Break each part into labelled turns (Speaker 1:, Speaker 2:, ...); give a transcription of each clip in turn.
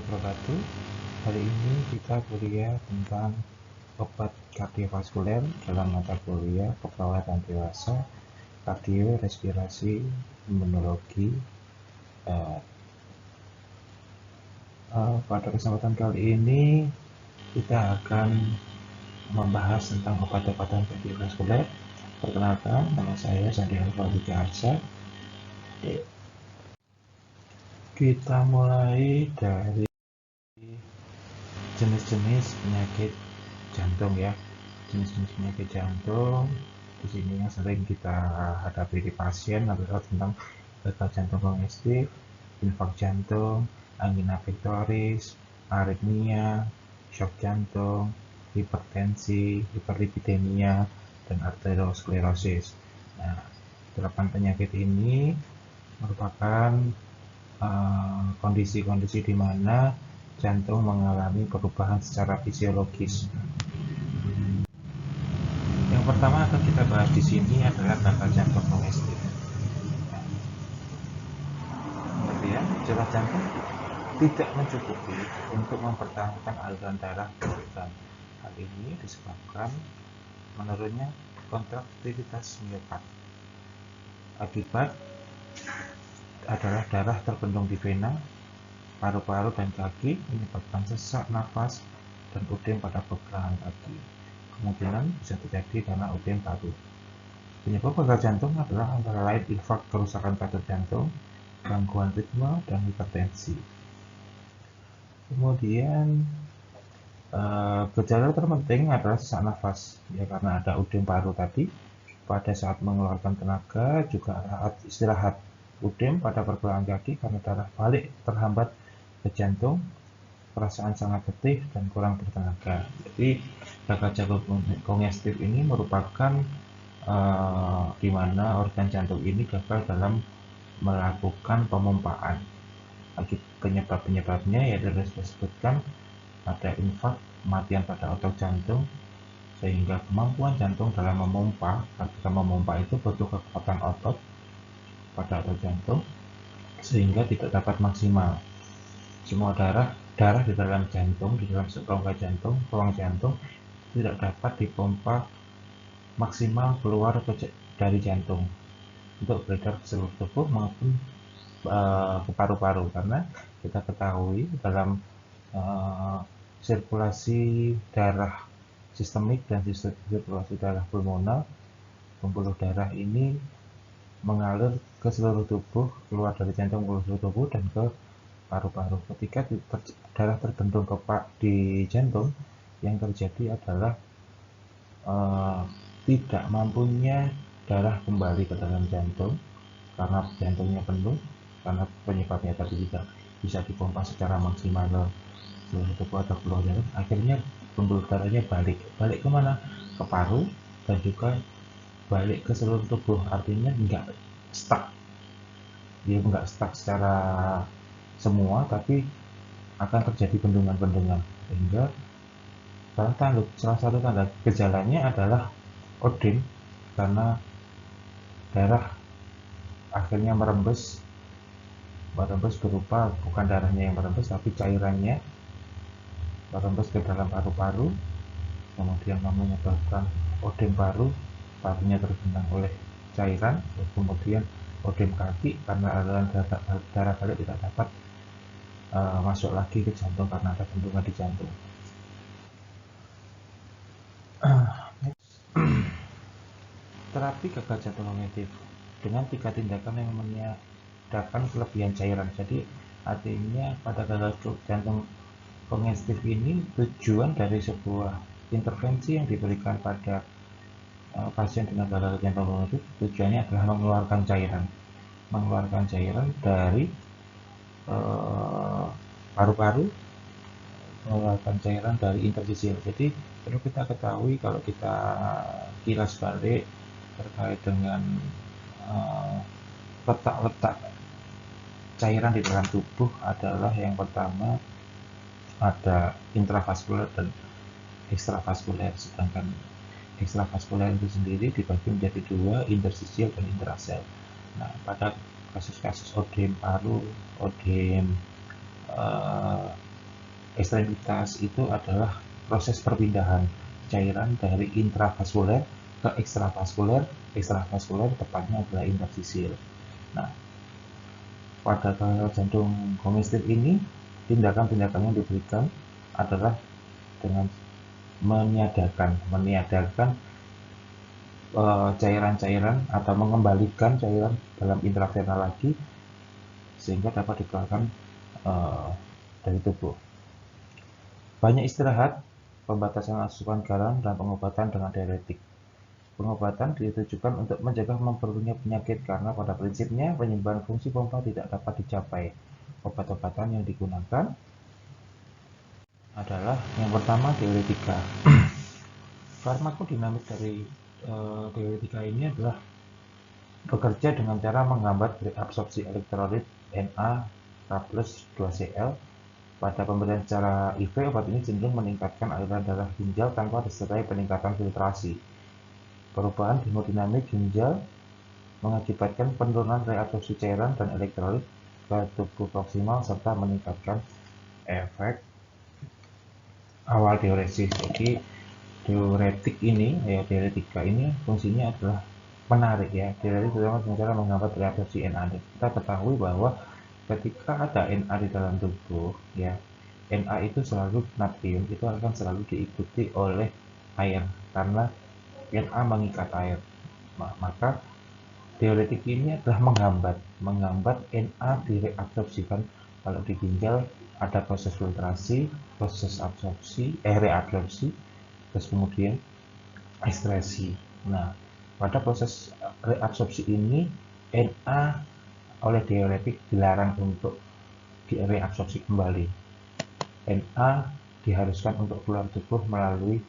Speaker 1: wabarakatuh. Hari ini kita kuliah tentang obat kardiovaskuler dalam mata kuliah keperawatan dewasa, kardio, respirasi, imunologi. Pada kesempatan kali ini kita akan membahas tentang obat-obatan kardiovaskuler. Perkenalkan, nama saya Sandi Alfawati Arsa. Kita mulai dari jenis-jenis penyakit jantung ya. Jenis-jenis penyakit jantung di sini yang sering kita hadapi di pasien adalah tentang gagal jantung kongestif, infak jantung, angina pectoris, aritmia, shock jantung, hipertensi, hiperlipidemia, dan arteriosklerosis. Nah, 8 penyakit ini merupakan kondisi-kondisi di mana jantung mengalami perubahan secara fisiologis. Yang pertama akan kita bahas di sini adalah gagal jantung kongestif. Kemudian gejala jantung tidak mencukupi untuk mempertahankan aliran darah ke organ. Hal ini disebabkan menurunnya kontraktivitas miokard. Akibat adalah darah terbendung di vena, paru-paru dan kaki, menyebabkan sesak nafas dan ödem pada pergelangan kaki. Kemungkinan bisa terjadi karena ödem paru. Penyebab gagal jantung adalah antara lain infak, kerusakan katup jantung, gangguan ritme, dan hipertensi. Kemudian gejala terpenting adalah sesak nafas, ya karena ada ödem paru tadi. Pada saat mengeluarkan tenaga juga saat istirahat. Ödem pada pergelangan kaki karena darah balik terhambat ke jantung, perasaan sangat letih dan kurang bertenaga. Jadi gagal jantung kongestif ini merupakan di mana organ jantung ini gagal dalam melakukan pemompaan. Penyebab-penyebabnya yaitu disebutkan ada infak, kematian pada otot jantung, sehingga kemampuan jantung dalam memompa, ketika memompa itu butuh kekuatan otot pada otot jantung sehingga tidak dapat maksimal. Semua darah di dalam jantung, di dalam rongga jantung, ruang jantung tidak dapat dipompa maksimal keluar dari jantung untuk beredar ke seluruh tubuh maupun ke paru-paru, karena kita ketahui dalam sirkulasi darah sistemik dan sirkulasi darah pulmonal, pembuluh darah ini mengalir ke seluruh tubuh, keluar dari jantung ke seluruh tubuh dan ke paru-paru. Ketika darah terbendung di jantung, yang terjadi adalah tidak mampunya darah kembali ke dalam jantung karena jantungnya penuh, karena penyebabnya tadi tidak bisa dipompa secara maksimal ke seluruh tubuh atau keluar jantung. Akhirnya pembuluh darahnya balik kemana? Ke paru dan juga balik ke seluruh tubuh, artinya nggak stuck. Dia nggak stuck secara semua, tapi akan terjadi bendungan-bendungan, sehingga salah satu tanda gejalanya adalah ödem, karena darah akhirnya merembes berupa bukan darahnya yang merembes tapi cairannya merembes ke dalam paru-paru, kemudian menyebabkan ödem parunya tergenang oleh cairan, kemudian ödem kaki karena aliran darah balik tidak dapat masuk lagi ke jantung karena ada bendungan di jantung. Terapi gagal jantung kongestif dengan 3 tindakan yang menyediakan kelebihan cairan. Jadi artinya pada gagal jantung kongestif ini tujuan dari sebuah intervensi yang diberikan pada pasien dengan gagal jantung kongestif, tujuannya adalah mengeluarkan cairan dari paru-paru, mengeluarkan cairan dari interstisial. Jadi perlu kita ketahui, kalau kita kilas balik terkait dengan letak cairan di dalam tubuh adalah yang pertama ada intravaskuler dan ekstravaskuler, sedangkan ekstravaskuler itu sendiri dibagi menjadi 2, interstisial dan intrasel. Nah, pada kasus-kasus ödem paru, ödem Ekstremitas itu adalah proses perpindahan cairan dari intravaskuler ke ekstravaskuler. Ekstravaskuler tepatnya adalah interstisil. Nah, pada gagal jantung komensif ini, tindakan-tindakan yang diberikan adalah dengan meniadakan cairan-cairan atau mengembalikan cairan dalam intravena lagi sehingga dapat dikeluarkan dari tubuh. Banyak istirahat, pembatasan asupan garam, dan pengobatan dengan diuretik. Pengobatan ditujukan untuk mencegah memperunya penyakit karena pada prinsipnya penyembuhan fungsi pompa tidak dapat dicapai. Obat-obatan yang digunakan adalah yang pertama diuretika. Farmakodinamik dari diuretika ini adalah bekerja dengan cara menghambat reabsorpsi elektrolit Na+2Cl. Pada pemberian secara IV, obat ini cenderung meningkatkan aliran darah ginjal tanpa disertai peningkatan filtrasi. Perubahan hemodinamik ginjal mengakibatkan penurunan reabsorpsi cairan dan elektrolit ke tubuh proksimal serta meningkatkan efek awal diuresis. Jadi diuretik ini, diuretika ini fungsinya adalah menarik ya. Diuretik terutama dengan cara menghambat reabsorpsi Na. Kita ketahui bahwa ketika ada Na di dalam tubuh, ya, Na itu selalu natrium, itu akan selalu diikuti oleh air karena Na mengikat air. Maka diuretik ini adalah menghambat Na direabsorpsikan. Kalau di ginjal ada proses filtrasi, proses absorpsi, reabsorpsi, terus kemudian ekskresi. Nah, pada proses reabsorpsi ini Na oleh diuretik dilarang untuk direabsorpsi kembali. Na diharuskan untuk keluar tubuh melalui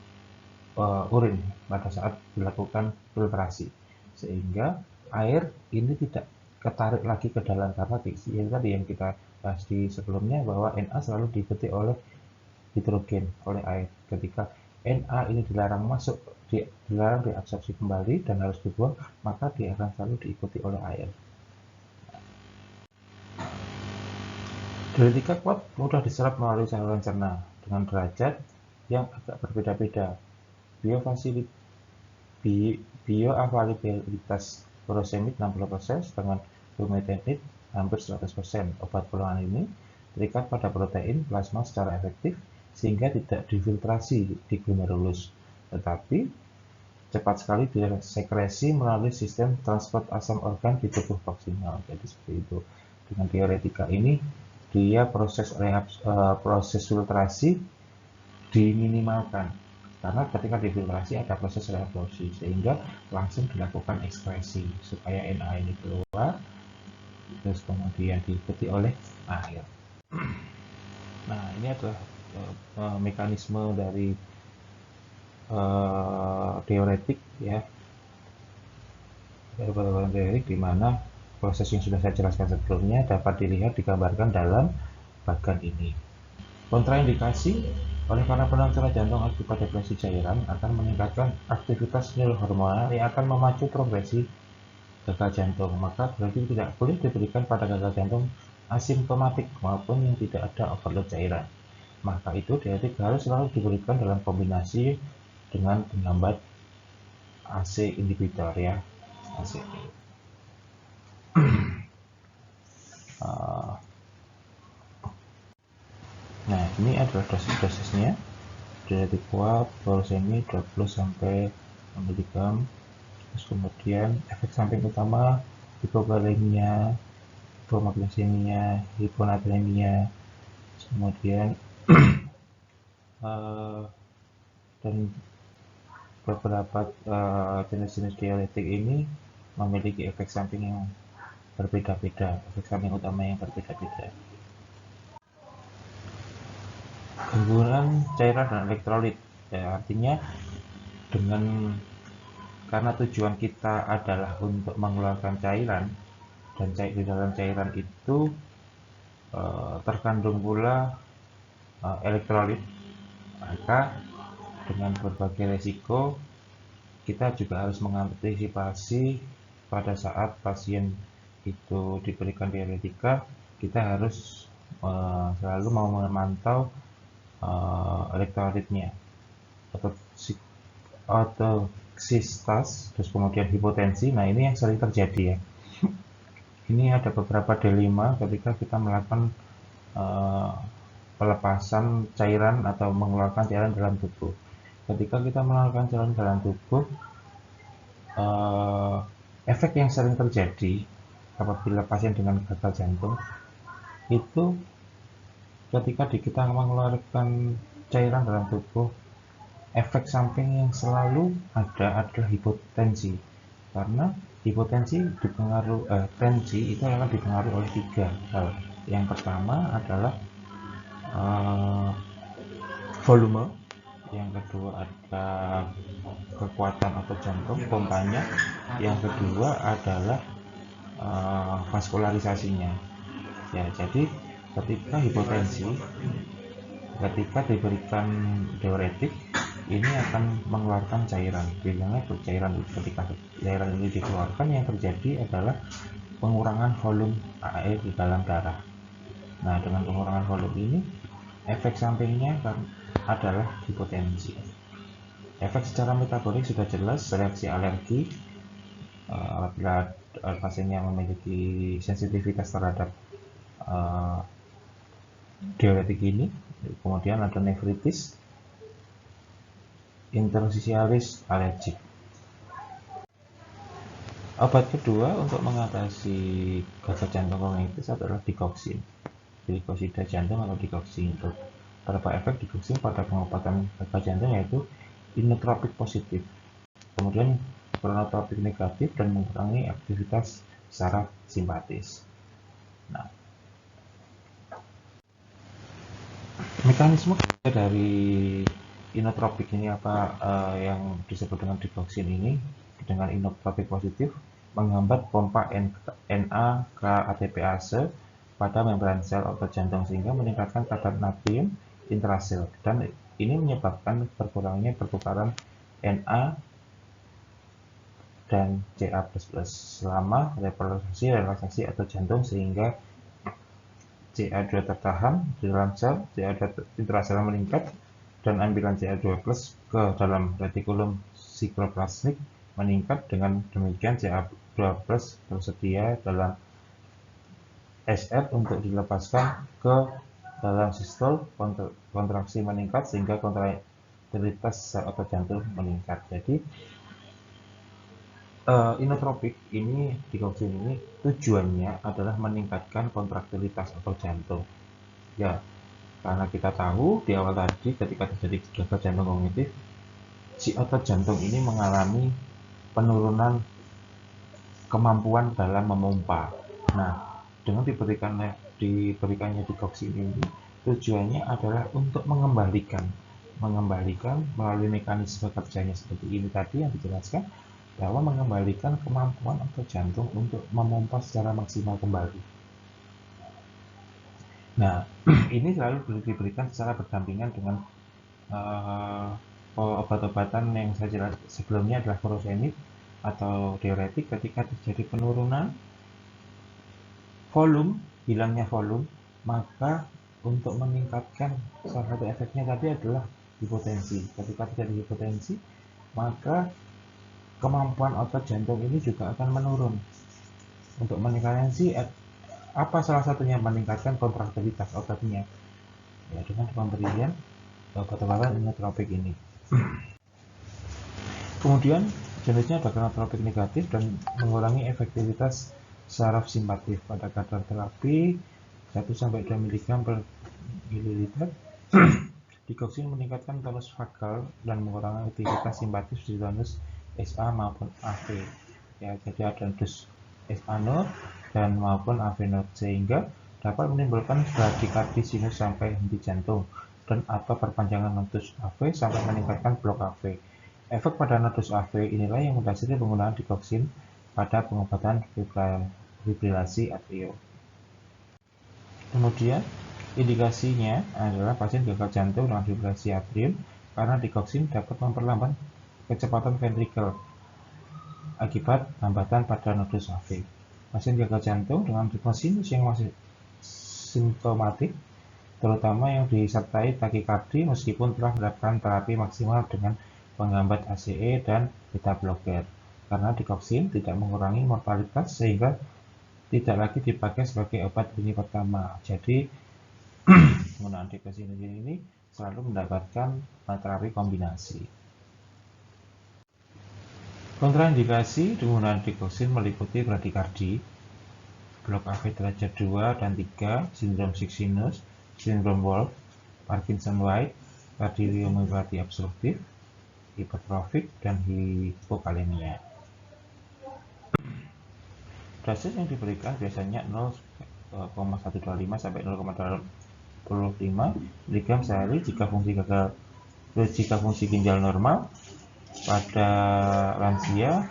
Speaker 1: urin pada saat dilakukan filtrasi, sehingga air ini tidak ketarik lagi ke dalam karena yang tadi yang kita bahas di sebelumnya bahwa Na selalu diikuti oleh hidrogen, oleh air. Ketika Na ini dilarang masuk, dilarang diabsorpsi kembali dan harus dibuang, maka dia akan selalu diikuti oleh air. Diuretika kuat mudah diserap melalui saluran cerna dengan derajat yang agak berbeda-beda. Bioavailabilitas furosemid 60%, dengan bumetanid hampir 100%. Obat golongan ini terikat pada protein plasma secara efektif sehingga tidak difiltrasi di glomerulus, tetapi cepat sekali disekresi melalui sistem transport asam organ di tubuh proksimal. Jadi seperti itu. Dengan diuretika ini dia proses filtrasi diminimalkan karena ketika difiltrasi ada proses reabsorpsi sehingga langsung dilakukan ekskresi supaya Na ini keluar terus kemudian diikuti oleh air. Nah, ini adalah mekanisme dari diuretik ya, dari obat-obatan diuretik di mana proses yang sudah saya jelaskan sebelumnya dapat dilihat digambarkan dalam bagan ini. Kontraindikasi oleh para penderita jantung akibat depresi cairan akan meningkatkan aktivitas neurohormonal yang akan memacu progresi gagal jantung. Maka berarti tidak boleh diberikan pada gagal jantung asimptomatik maupun yang tidak ada overload cairan. Maka itu diuretik harus selalu diberikan dalam kombinasi dengan penghambat ACE inhibitor ya. ACE. Nah, ini adalah dosis-dosisnya. Diuretik kuat, furosemid 20-60 mg. Terus kemudian efek samping utama hipokalemia, hipomagnesemia, hiponatremia, kemudian dan beberapa jenis-jenis diuretik ini memiliki efek samping yang berbeda-beda, efek samping utama yang berbeda-beda. Gangguan cairan dan elektrolit, ya, artinya karena tujuan kita adalah untuk mengeluarkan cairan dan di dalam cairan itu terkandung pula elektrolit, maka dengan berbagai resiko kita juga harus mengantisipasi pada saat pasien itu diberikan diuretika. Kita harus selalu mau memantau elektrolitnya atau sistas, terus kemudian hipotensi. Nah, ini yang sering terjadi ya. Ini ada beberapa dilema ketika kita melakukan pelepasan cairan atau mengeluarkan cairan dalam tubuh. Ketika kita mengeluarkan cairan dalam tubuh, efek yang sering terjadi apabila pasien dengan gagal jantung itu ketika kita mengeluarkan cairan dalam tubuh, efek samping yang selalu ada adalah hipotensi, karena hipotensi tensi itu akan dipengaruhi oleh 3 hal. Yang pertama adalah volume, yang kedua ada kekuatan otot jantung pompanya, yang kedua adalah vaskularisasinya ya. Jadi ketika hipotensi, ketika diberikan diuretik, ini akan mengeluarkan cairan. Biasanya ketika cairan ini dikeluarkan, yang terjadi adalah pengurangan volume air di dalam darah. Nah, dengan pengurangan volume ini, efek sampingnya adalah hipotensi. Efek secara metabolik sudah jelas, reaksi alergi apabila pasiennya memiliki sensitivitas terhadap diuretik ini. Kemudian ada nefritis, interstitialis alergik. Obat kedua untuk mengatasi gagal jantung kognitif adalah digoxin, glikosida jantung atau digoxin. Beberapa efek digoxin pada pengobatan gagal jantung yaitu inotropik positif, kemudian kronotropik negatif, dan mengurangi aktivitas saraf simpatis. Nah, mekanisme dari inotropik ini apa yang disebut dengan digoxin ini dengan inotropik positif menghambat pompa NA-kATPase pada membran sel otot jantung sehingga meningkatkan kadar natrium intrasel, dan ini menyebabkan berkurangnya pertukaran Na dan Ca++ selama relaksasi otot jantung sehingga Ca2 tertahan di dalam sel, Ca2 intrasel meningkat, dan ambilan Ca2+ ke dalam retikulum sikloplasmik meningkat. Dengan demikian Ca2+ tersedia dalam SF untuk dilepaskan ke dalam sistol, kontraksi meningkat sehingga kontraktilitas sel otot jantung meningkat. Jadi inotropik ini, digoxin ini tujuannya adalah meningkatkan kontraktilitas otot jantung ya, karena kita tahu di awal tadi ketika terjadi gagal jantung kognitif, si otot jantung ini mengalami penurunan kemampuan dalam memompa. Nah, dengan diberikannya digoxin ini tujuannya adalah untuk mengembalikan melalui mekanisme kerjanya seperti ini tadi yang dijelaskan, bahwa mengembalikan kemampuan otot jantung untuk memompa secara maksimal kembali. Nah, ini selalu diberikan secara berdampingan dengan obat-obatan yang saya jelaskan sebelumnya adalah furosemid atau diuretik. Ketika terjadi penurunan volume, hilangnya volume, maka untuk meningkatkan salah satu efeknya tadi adalah hipotensi. Ketika terjadi hipotensi, maka kemampuan otot jantung ini juga akan menurun. Untuk meningkatkan apa salah satunya? Meningkatkan kontraktilitas ototnya ya, dengan pemberian obat-obatan inotropik ini. Kemudian jenisnya ada kronotropik negatif dan mengurangi efektivitas saraf simpatis. Pada kadar terapi 1-2 mg per mililiter, digoxin meningkatkan tonus vagal dan mengurangi aktivitas simpatis di tonus SA maupun AV ya. Jadi ada dus SA node dan maupun AV node sehingga dapat menimbulkan bradikardi sinus sampai henti jantung dan atau perpanjangan nodus AV sampai meningkatkan blok AV. Efek pada nodus AV inilah yang mendasari penggunaan digoxin pada pengobatan fibrilasi atrio. Kemudian indikasinya adalah pasien gagal jantung dengan fibrilasi atrium karena digoxin dapat memperlambat kecepatan ventrikel akibat hambatan pada nodus AV. Pasien gagal jantung dengan ritme sinus yang masih simptomatik terutama yang disertai takikardi meskipun telah mendapatkan terapi maksimal dengan penghambat ACE dan beta blocker. Karena digoxin tidak mengurangi mortalitas sehingga tidak lagi dipakai sebagai obat lini pertama. Jadi penggunaan digoxin ini selalu mendapatkan terapi kombinasi. Kontraindikasi penggunaan digoxin meliputi bradikardi, blok AV derajat 2 dan 3, sindrom Sixinus, sindrom Wolff, Parkinson-White, kardiomyopati obstruktif, hipertrofik, dan hipokalemia. Dosis yang diberikan biasanya 0,125 sampai 0,25 mg sehari jika fungsi ginjal normal. Pada lansia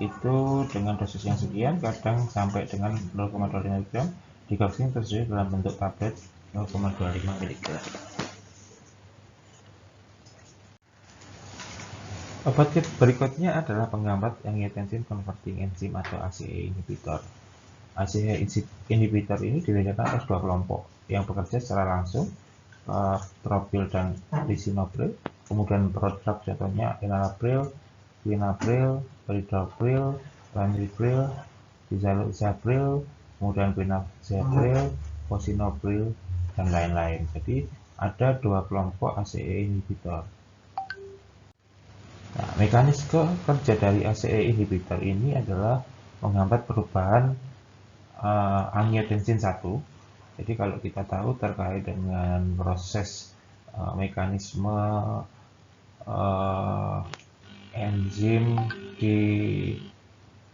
Speaker 1: itu dengan dosis yang sekian, kadang sampai dengan 0,25 mg, digoxin tersedia dalam bentuk tablet 0,25 mg. Obat berikutnya adalah penghambat angiotensin converting enzyme atau ACE inhibitor. ACE inhibitor ini dibedakan atas dua kelompok yang bekerja secara langsung, tropil dan lisinopril. Kemudian produk contohnya enalapril, quinapril, pridogrel, ramipril, bisalupril, kemudian benazepril, fosinopril, dan lain-lain. Jadi ada dua kelompok ACE inhibitor. Nah, mekanisme kerja dari ACE inhibitor ini adalah menghambat perubahan angiotensin 1. Jadi kalau kita tahu terkait dengan proses mekanisme enzim di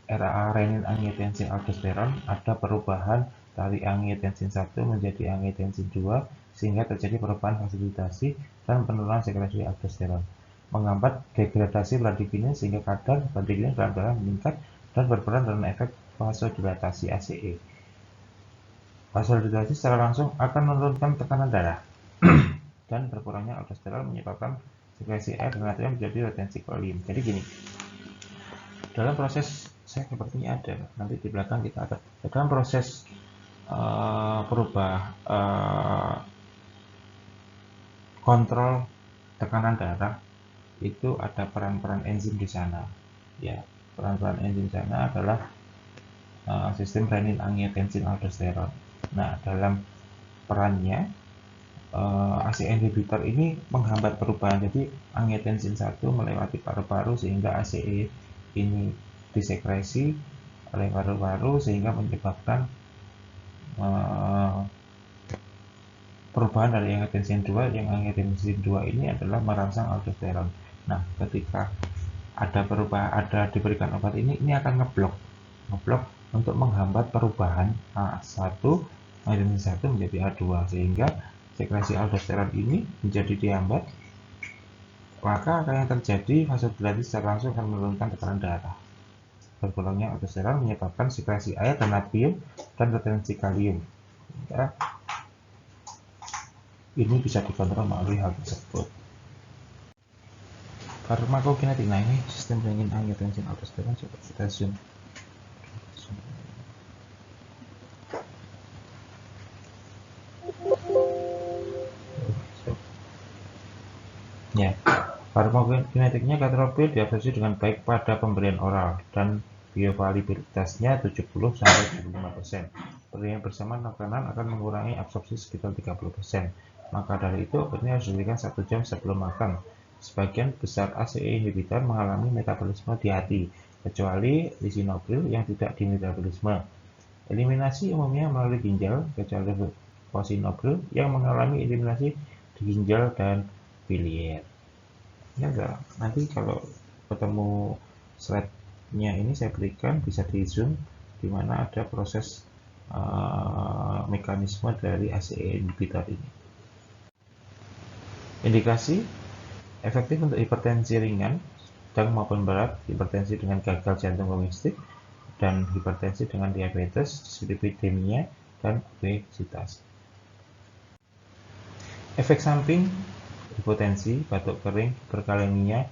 Speaker 1: RAA renin angiotensin aldosteron, ada perubahan dari angiotensin 1 menjadi angiotensin 2 sehingga terjadi perubahan fasilitasi dan penurunan sekresi aldosteron, menghambat degradasi bradikinin sehingga kadar bradikinin dalam darah meningkat dan berperan dalam efek vasodilatasi ACE. Vasodilatasi secara langsung akan menurunkan tekanan darah dan berkurangnya aldosteron menyebabkan sekresi air dan natrium menjadi retensi kalium. Jadi gini, dalam proses saya sepertinya ada nanti di belakang kita ada dalam proses kontrol tekanan darah itu ada peran-peran enzim di sana. Ya, peran-peran enzim di sana adalah sistem renin angiotensin aldosteron. Nah, dalam perannya ACE inhibitor ini menghambat perubahan. Jadi angiotensin 1 melewati paru-paru sehingga ACE ini disekresi oleh paru-paru sehingga menyebabkan perubahan dari angiotensin 2. Yang angiotensin 2 ini adalah merangsang aldosteron. Nah, ketika ada diberikan obat ini akan ngeblok untuk menghambat perubahan A1 angiotensin 1 menjadi A2 sehingga sekresi aldosteron ini menjadi dihambat. Maka akan yang terjadi vasodilatasi secara langsung akan menurunkan tekanan darah. Berkurangnya aldosteron menyebabkan sekresi air dan natrium dan retensi kalium. Ya, ini bisa dikontrol melalui hal tersebut. Farmakokinetik. Nah, ini sistem renin angiotensin aldosteron. Coba kita zoom. Ya, farmakokinetiknya katropil diabsorpsi dengan baik pada pemberian oral dan bioavailabilitasnya 70-75%. Pemberian bersama makanan akan mengurangi absorpsi sekitar 30%. Maka dari itu obatnya harus diberikan 1 jam sebelum makan. Sebagian besar ACE inhibitor mengalami metabolisme di hati, kecuali lisinopril yang tidak dimetabolisme. Eliminasi umumnya melalui ginjal, kecuali fosinopril yang mengalami eliminasi di ginjal dan biliar. Ya enggak, nanti kalau ketemu slide-nya ini saya berikan, bisa di zoom di mana ada proses mekanisme dari ACE inhibitor ini. Indikasi efektif untuk hipertensi ringan, sedang maupun berat, hipertensi dengan gagal jantung domestik, dan hipertensi dengan diabetes, dislipidemia, dan obesitas. Efek samping hipotensi, batuk kering, hiperkalemia,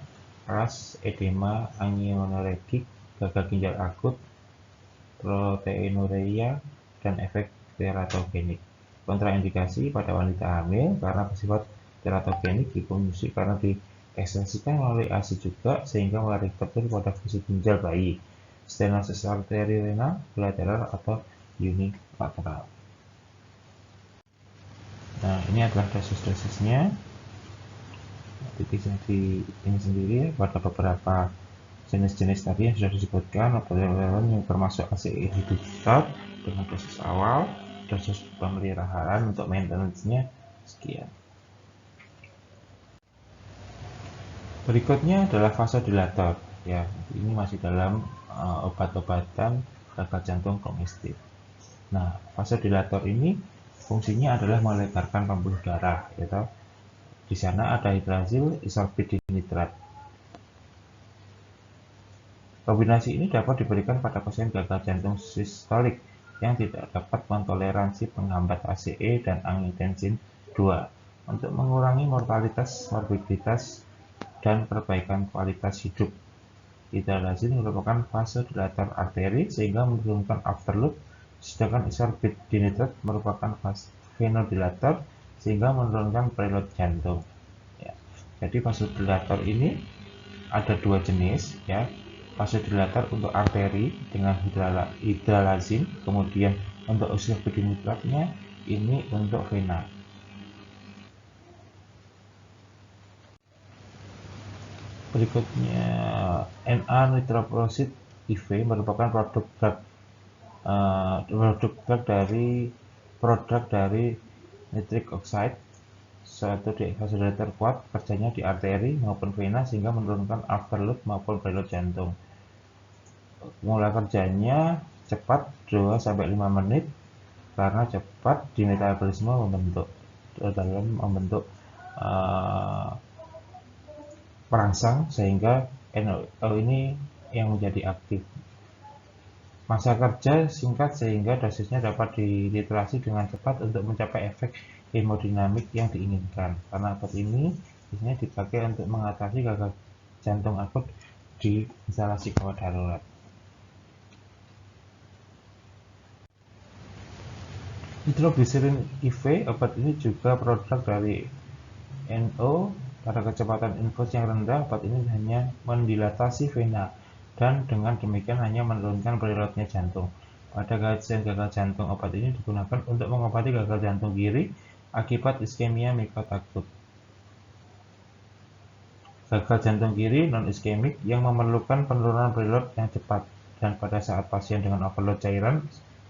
Speaker 1: ras, edema, angionorektik, gagal ginjal akut, proteinuria, dan efek teratogenik. kontraindikasi pada wanita hamil karena bersifat teratogenik, hipomusi karena diekspresikan melalui ASI juga sehingga mereceptor pada fungsi ginjal bayi, stenosis arterial bilateral atau unilateral. Nah, ini adalah dosis-dosisnya. Bisa di ini sendiri ya, pada beberapa jenis-jenis tadi yang sudah disebutkan, yang termasuk ACE inhibitor dengan dosis awal, dosis pemeliharaan untuk maintenance-nya sekian. Berikutnya adalah vasodilator. Ya, ini masih dalam obat-obatan gagal jantung komestif. Nah, vasodilator ini fungsinya adalah melebarkan pembuluh darah, gitu. Di sana ada hidrazil isorbit dinitrat. Kombinasi ini dapat diberikan pada pasien gagal jantung sistolik yang tidak dapat mentoleransi penghambat ACE dan angiotensin 2 untuk mengurangi mortalitas, morbiditas, dan perbaikan kualitas hidup. Hidrazil merupakan vasodilator arteri sehingga menurunkan afterload, sedangkan isorbit dinitrat merupakan vasodilator sehingga menurunkan preload jantung. Ya. Jadi vasodilator ini ada dua jenis, ya. Vasodilator untuk arteri dengan hidralazin, kemudian untuk isorbit dinitratnya ini untuk vena. Berikutnya N-nitroprosid IV merupakan produk dari nitric oxide, suatu vasodilator kuat kerjanya di arteri maupun vena sehingga menurunkan afterload maupun preload jantung. Mulai kerjanya cepat 2-5 menit karena cepat di metabolisme membentuk perangsang sehingga NO ini yang menjadi aktif. Masa kerja singkat sehingga dosisnya dapat dititrasi dengan cepat untuk mencapai efek hemodinamik yang diinginkan. Karena obat ini biasanya dipakai untuk mengatasi gagal jantung akut di instalasi gawat darurat. Nitroglycerin IV, obat ini juga produk dari NO. Pada kecepatan infus yang rendah, obat ini hanya mendilatasi vena dan dengan demikian hanya menurunkan preloadnya jantung. Pada pasien gagal jantung, obat ini digunakan untuk mengobati gagal jantung kiri akibat iskemia miokarditis. Gagal jantung kiri non-iskemik yang memerlukan penurunan preload yang cepat dan pada saat pasien dengan overload cairan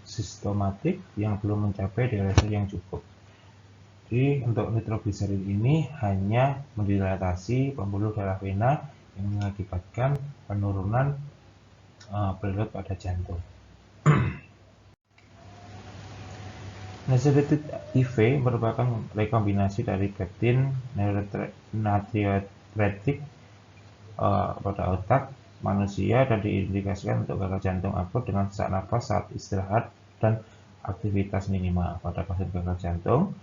Speaker 1: sistematik yang belum mencapai diurese yang cukup. Jadi untuk nitroglycerin ini hanya mendilatasi pembuluh darah vena yang mengakibatkan penurunan preload pada jantung. Nesiretid IV merupakan rekombinasi dari peptin natriuretik pada otak manusia dan diindikasikan untuk gagal jantung akut dengan sesak nafas saat istirahat dan aktivitas minimal. Pada pasien gagal jantung,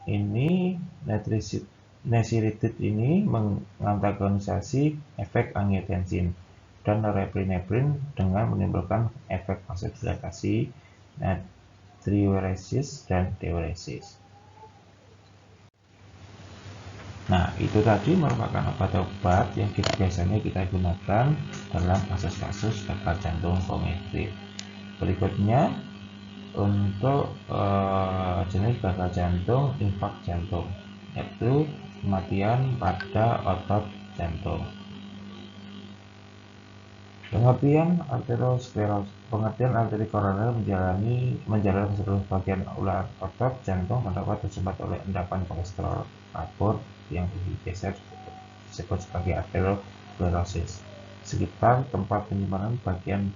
Speaker 1: ini nesiretid ini mengantagonisasi efek angiotensin dan norepinefrin dengan menimbulkan efek vasodilatasi, natriuresis, dan diuresis. Nah, itu tadi merupakan obat-obat yang biasanya kita gunakan dalam kasus-kasus gagal jantung komestif. Berikutnya untuk jenis gagal jantung infak jantung, yaitu kematian pada otot jantung. Pengertian arteriosklerosis, pengertian arteri koroner menjalar ke seluruh bagian ular otot jantung dapat tersumbat oleh endapan kolesterol kapur yang digeser disebut sebagai arteriosklerosis. Sekitar tempat penyimpanan bagian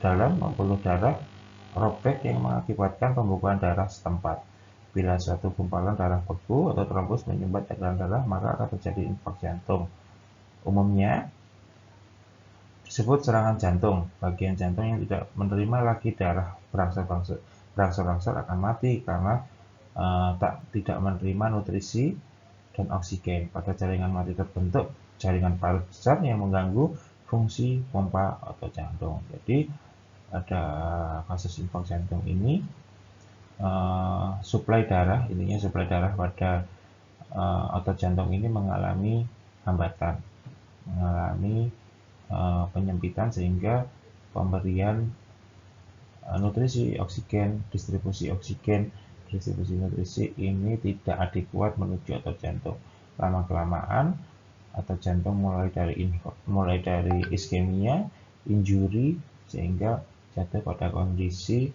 Speaker 1: dalam pembuluh darah robek yang mengakibatkan pembekuan darah setempat. Bila suatu gumpalan darah beku atau trombus menyumbat aliran darah, maka akan terjadi infak jantung. Umumnya disebut serangan jantung. Bagian jantung yang tidak menerima lagi darah berangsur-angsur akan mati karena tidak menerima nutrisi dan oksigen. Pada jaringan mati terbentuk jaringan parut besar yang mengganggu fungsi pompa otot jantung. Jadi pada kasus infak jantung ini suplai darah, intinya suplai darah pada otot jantung ini mengalami hambatan, mengalami penyempitan, sehingga pemberian nutrisi oksigen, distribusi nutrisi ini tidak adekuat menuju otot jantung. Lama-kelamaan otot jantung mulai dari iskemia, injuri, sehingga jatuh pada kondisi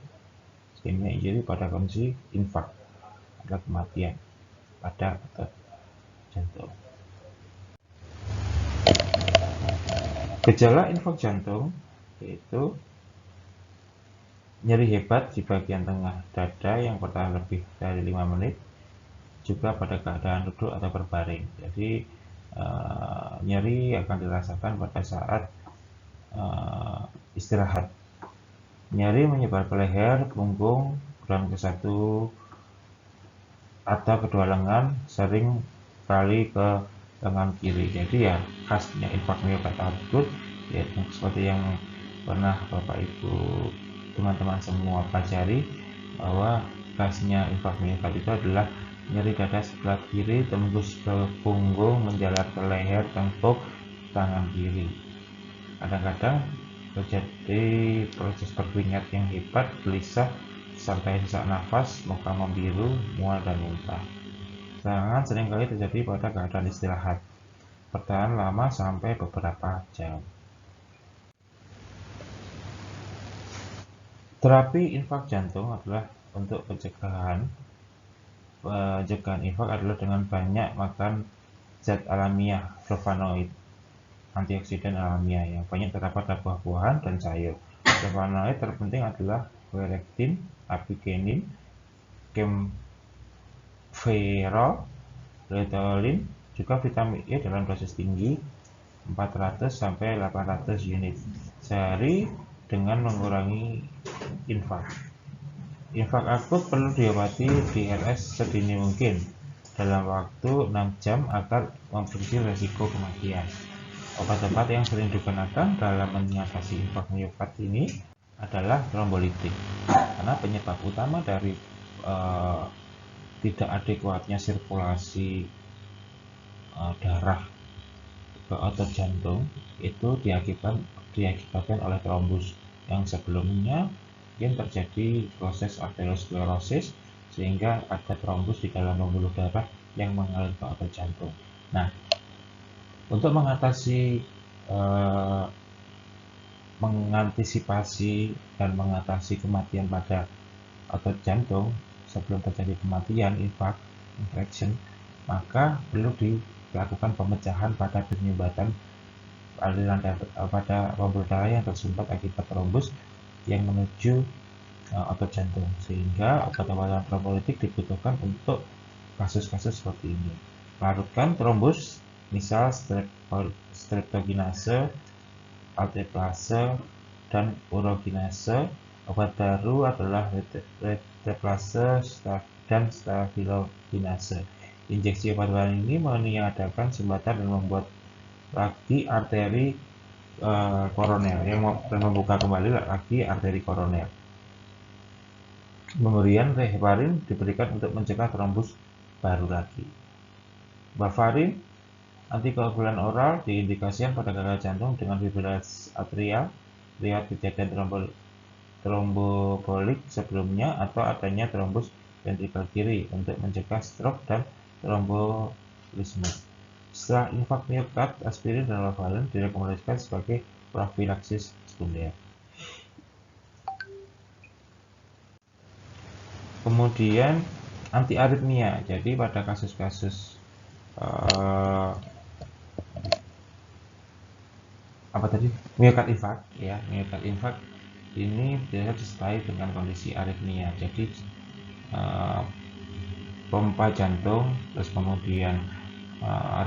Speaker 1: iskemia, injuri pada kondisi infark atau kematian pada otot jantung. Gejala infark jantung yaitu nyeri hebat di bagian tengah dada yang bertahan lebih dari 5 menit, juga pada keadaan duduk atau berbaring. Jadi nyeri akan dirasakan pada saat istirahat. Nyeri menyebar ke leher, punggung, dan ke satu atau kedua lengan, sering kali ke lengan kiri. Jadi ya khasnya infark miokard akut, ya seperti yang pernah Bapak Ibu teman-teman semua pelajari, bahwa khasnya infark miokard itu adalah nyeri dada sebelah kiri tembus ke punggung, menjalar ke leher, tengkuk tangan kiri. Kadang-kadang terjadi proses berkeringat yang hebat, gelisah, sampai sesak nafas, muka membiru, mual, dan muntah. Serangan seringkali terjadi pada keadaan istirahat, bertahan lama sampai beberapa jam. Terapi infark jantung adalah untuk pencegahan infark adalah dengan banyak makan zat alamiah, flavonoid, antioksidan alamiah yang banyak terdapat pada buah-buahan dan sayur. Flavonoid terpenting adalah quercetin, apigenin, camphorol, luteolin, juga vitamin E dalam dosis tinggi 400-800 unit sehari dengan mengurangi infark. Infark akut perlu diobati DRS sedini mungkin dalam waktu 6 jam agar memproduksi resiko kematian. Obat-obat yang sering digunakan dalam mengatasi infark miokard ini adalah trombolitik, karena penyebab utama dari tidak adekuatnya sirkulasi darah ke otot jantung itu diakibatkan oleh trombus yang sebelumnya mungkin terjadi proses arteriosklerosis, sehingga ada trombus di dalam pembuluh darah yang mengalir ke otot jantung. Nah, untuk mengantisipasi dan mengatasi kematian pada otot jantung sebelum terjadi kematian infarction, maka perlu dilakukan pemecahan pada penyumbatan aliran pada pembuluh darah yang tersumbat akibat trombus yang menuju otot jantung, sehingga obat-obatan trombolitik dibutuhkan untuk kasus-kasus seperti ini. Larutkan trombus, misal streptokinase, alteplase, dan urokinase. Obat baru adalah reteplase dan stabilokinase. Injeksi obat-obatan ini meniadakan sumbatan dan membuat lagi arteri koroner dan membuka kembali lagi arteri koroner. Pemberian heparin diberikan untuk mencegah trombus baru lagi. Warfarin, antikoagulan oral, diindikasikan pada gagal jantung dengan fibrilasi atrial, riwayat kejadian trombobolik sebelumnya, atau adanya trombus ventrikel kiri untuk mencegah stroke dan trombolisme. Setelah infark miokard, aspirin dan warfarin direkomendasikan sebagai profilaksis sekunder. Kemudian antiaritmia. Jadi pada kasus-kasus miokard infark, ya, miokard infark ini biasanya disertai dengan kondisi aritmia. Jadi pompa jantung, terus kemudian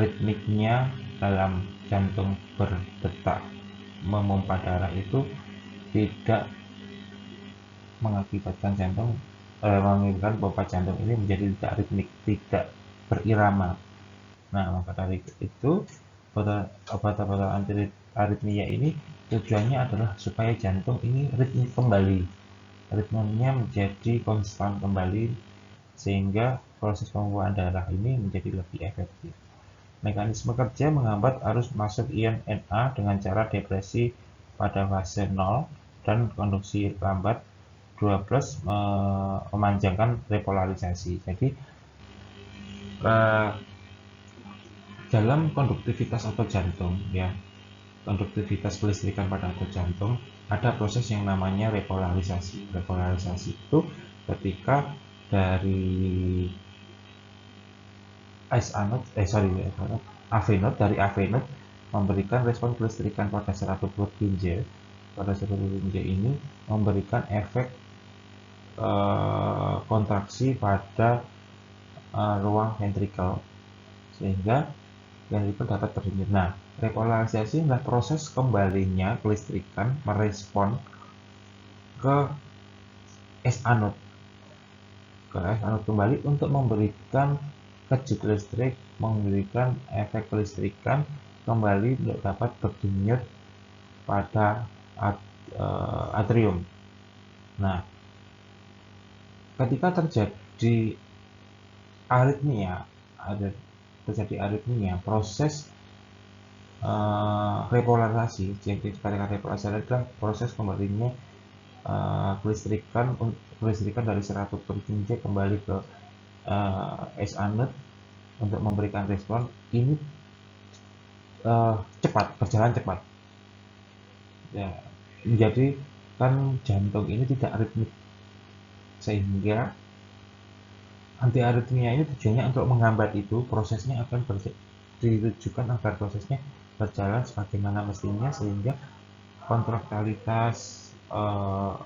Speaker 1: ritmiknya dalam jantung berdetak memompa darah itu tidak mengakibatkan mengakibatkan pompa jantung ini menjadi tidak ritmik, tidak berirama. Nah, maka dari itu obat-obatan anti aritmia ini tujuannya adalah supaya jantung ini ritmik kembali, ritmenya menjadi konstan kembali sehingga proses pembuangan darah ini menjadi lebih efektif. Mekanisme kerja menghambat arus masuk ion Na dengan cara depresi pada fase 0 dan konduksi lambat 2+ memanjangkan repolarisasi. Jadi dalam konduktivitas otot jantung ya, konduktivitas kelistrikan pada otot jantung ada proses yang namanya repolarisasi. Repolarisasi itu ketika dari AV node dari AV node memberikan respon kelistrikan pada serabut Purkinje. Pada serabut Purkinje ini memberikan efek kontraksi pada ruang ventrikel sehingga ventrikel dapat berdenyut. Nah, repolarisasi adalah proses kembalinya kelistrikan merespon ke S anode kembali untuk memberikan kejut listrik, memberikan efek kelistrikan kembali untuk dapat berdenyut pada atrium. Nah, ketika terjadi aritmia, proses repolarisasi, jadi repolarisasi adalah proses kembalinya kelistrikan dari serabut Purkinje kembali ke S anode untuk memberikan respon ini berjalan cepat ya, jadi kan jantung ini tidak aritmik sehingga antiaritmia ini tujuannya untuk menghambat itu, prosesnya akan ditujukan agar prosesnya berjalan sebagaimana mestinya sehingga kontraktilitas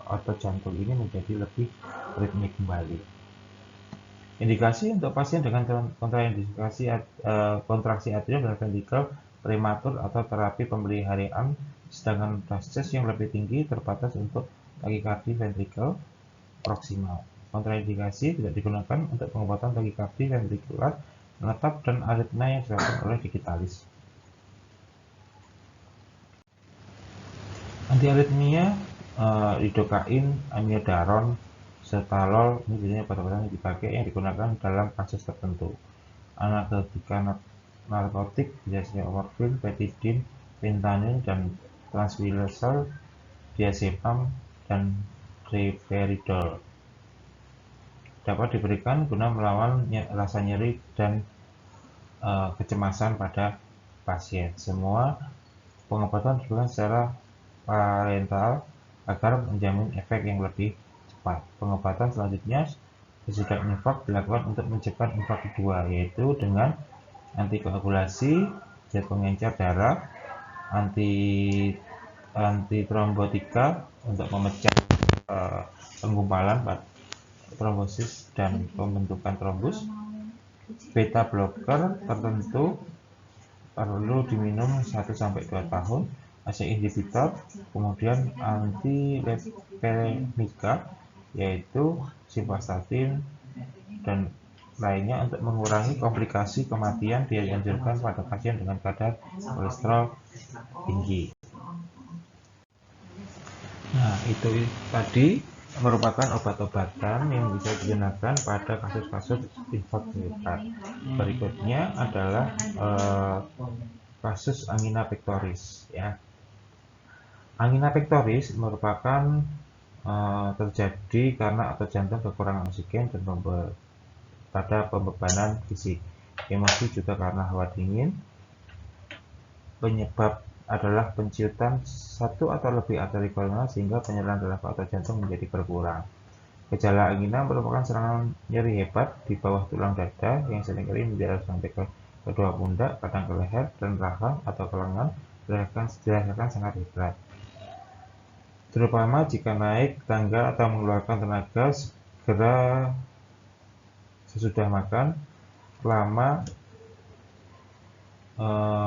Speaker 1: otot jantung ini menjadi lebih ritmik kembali. Indikasi untuk pasien dengan kontraindikasi kontraksi atrium dan ventrikel prematur atau terapi pemeliharian, sedangkan dosis yang lebih tinggi terbatas untuk takikardi ventrikel proksimal. Kontraindikasi tidak digunakan untuk pengobatan takikardi ventrikular menetap dan aritmia yang disebabkan oleh digitalis. Antiaritmia lidokain, amiodaron, cetalol ini biasanya obat-obatan yang dipakai yang digunakan dalam kasus tertentu. Analgetika narkotik biasanya morfin, betidin, fentanyl, dan tranquilizer, diazepam, dan risperidol. Dapat diberikan guna melawan rasa nyeri dan kecemasan pada pasien. Semua pengobatan dilakukan secara parenteral agar menjamin efek yang lebih cepat. Pengobatan selanjutnya sesudah infak dilakukan untuk mencegah infak kedua, yaitu dengan antikoagulasi, zat pengencer darah, antitrombotika untuk memecah penggumpalan trombosis dan pembentukan trombus. Beta blocker tertentu perlu diminum 1-2 tahun. ACE inhibitor, kemudian antilepemika yaitu simvastatin dan lainnya untuk mengurangi komplikasi kematian dianjurkan pada pasien dengan kadar kolesterol tinggi. Nah, itu tadi merupakan obat-obatan yang bisa digunakan pada kasus-kasus infak hepat. Berikutnya adalah kasus angina pectoris ya. Angina pectoris merupakan terjadi karena otot jantung kekurangan oksigen dan pada pembebanan fisik. Emosi juga karena hawa dingin. Penyebab adalah penciutan satu atau lebih arteri koroner sehingga penyerahan darah ke otot jantung menjadi berkurang. Gejala angina merupakan serangan nyeri hebat di bawah tulang dada yang seringkali menjalar sampai ke kedua pundak, kadang ke leher dan rahang atau ke lengan, dirasakan sangat berat. Terutama jika naik tangga atau mengeluarkan tenaga segera sesudah makan. Lama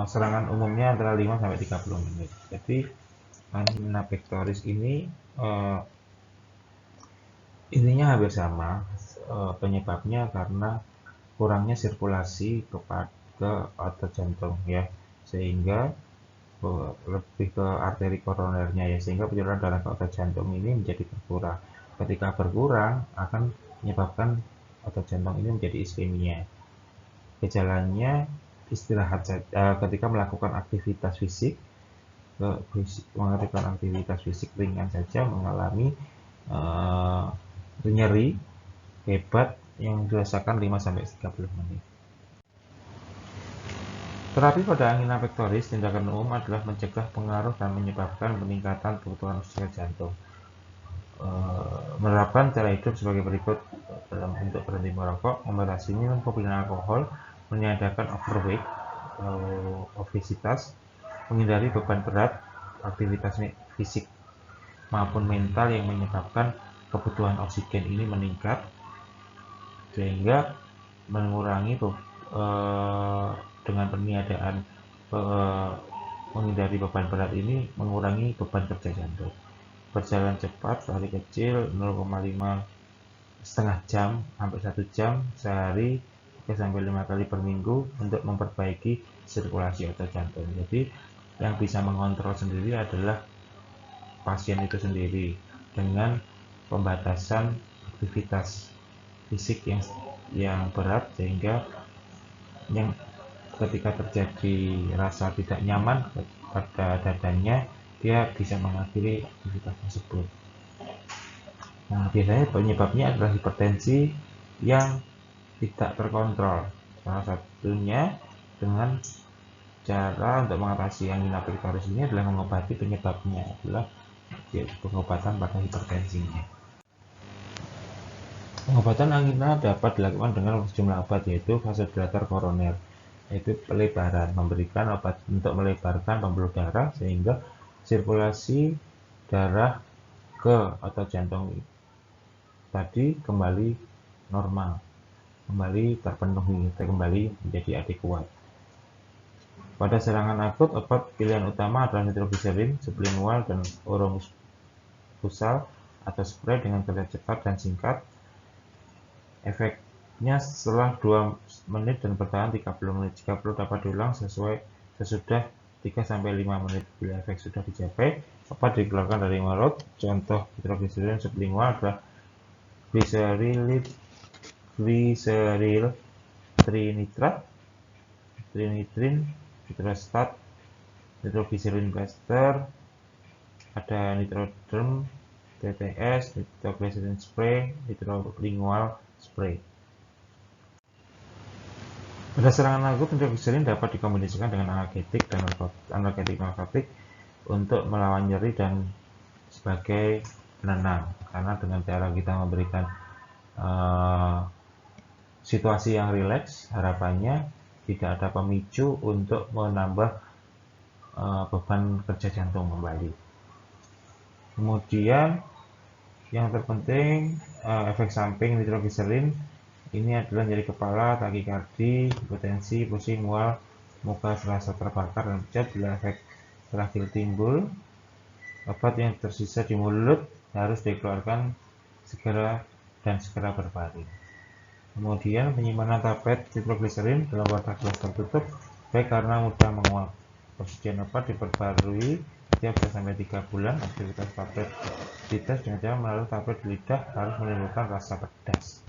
Speaker 1: serangan umumnya antara 5-30 menit. Jadi angina pectoris ini intinya hampir sama, penyebabnya karena kurangnya sirkulasi ke otot jantung ya, sehingga lebih ke arteri koronernya ya, sehingga penyerahan darah ke otot jantung ini menjadi berkurang. ketika berkurang akan menyebabkan otot jantung ini menjadi iskemia. Gejalanya istirahat ketika melakukan aktivitas fisik, ringan saja mengalami nyeri hebat yang dirasakan 5-30 menit. Terapi pada angina pectoris tindakan umum adalah mencegah pengaruh dan menyebabkan peningkatan kebutuhan oksigen jantung. Menerapkan cara hidup sebagai berikut dalam bentuk berhenti merokok, membatasi minum kopi dan alkohol, meniadakan overweight atau obesitas, menghindari beban berat, aktivitas fisik maupun mental yang menyebabkan kebutuhan oksigen ini meningkat, sehingga mengurangi dengan peniadaan menghindari beban berat ini mengurangi beban kerja jantung. Berjalan cepat, lari kecil 0,5 setengah jam sampai 1 jam sehari 3-5 kali per minggu untuk memperbaiki sirkulasi otot jantung. Jadi yang bisa mengontrol sendiri adalah pasien itu sendiri dengan pembatasan aktivitas fisik yang berat, sehingga yang ketika terjadi rasa tidak nyaman pada dadanya, dia bisa mengakhiri aktivitas tersebut. Nah, biasanya penyebabnya adalah hipertensi yang tidak terkontrol. Salah satunya dengan cara untuk mengatasi angina pectoris ini adalah mengobati penyebabnya, adalah pengobatan pada hipertensinya. Pengobatan angina dapat dilakukan dengan sejumlah obat, yaitu vasodilator koroner, yaitu pelebaran, memberikan obat untuk melebarkan pembuluh darah sehingga sirkulasi darah ke otot jantung tadi kembali normal, kembali terpenuhi, kembali menjadi adekuat. Pada serangan akut, obat pilihan utama adalah nitrogliserin, sublingual, dan oromucosal atau spray dengan kerja cepat dan singkat. Efeknya setelah 2 menit dan bertahan 30 menit. Jika perlu dapat diulang sesudah 3-5 menit. Bila efek sudah dicapai, obat dikeluarkan dari mulut. Contoh nitrogliserin sublingual adalah gliseril trinitrat, trinitrin, nitrostat, nitrogliserin plaster, ada nitroderm, TTS, nitrogliserin spray, nitrolingual spray. Pada serangan akut, nitrogliserin dapat dikombinasikan dengan analgetik dan narkotik untuk melawan nyeri dan sebagai penenang, karena dengan cara kita memberikan situasi yang rileks, harapannya tidak ada pemicu untuk menambah beban kerja jantung kembali. Kemudian yang terpenting, efek samping nitrogliserin ini adalah nyeri kepala, takikardi, hipotensi, pusing, mual, muka terasa terbakar dan pucat. Bila efek terakhir timbul, obat yang tersisa di mulut harus dikeluarkan segera berbaring. Kemudian penyimpanan tablet nitrogliserin dalam wadah gelas tertutup baik karena mudah menguap. Oksigen obat diperbarui setiap 2-3 bulan. Aktivitas tablet dites dengan cara menaruh tablet di lidah harus menimbulkan rasa pedas.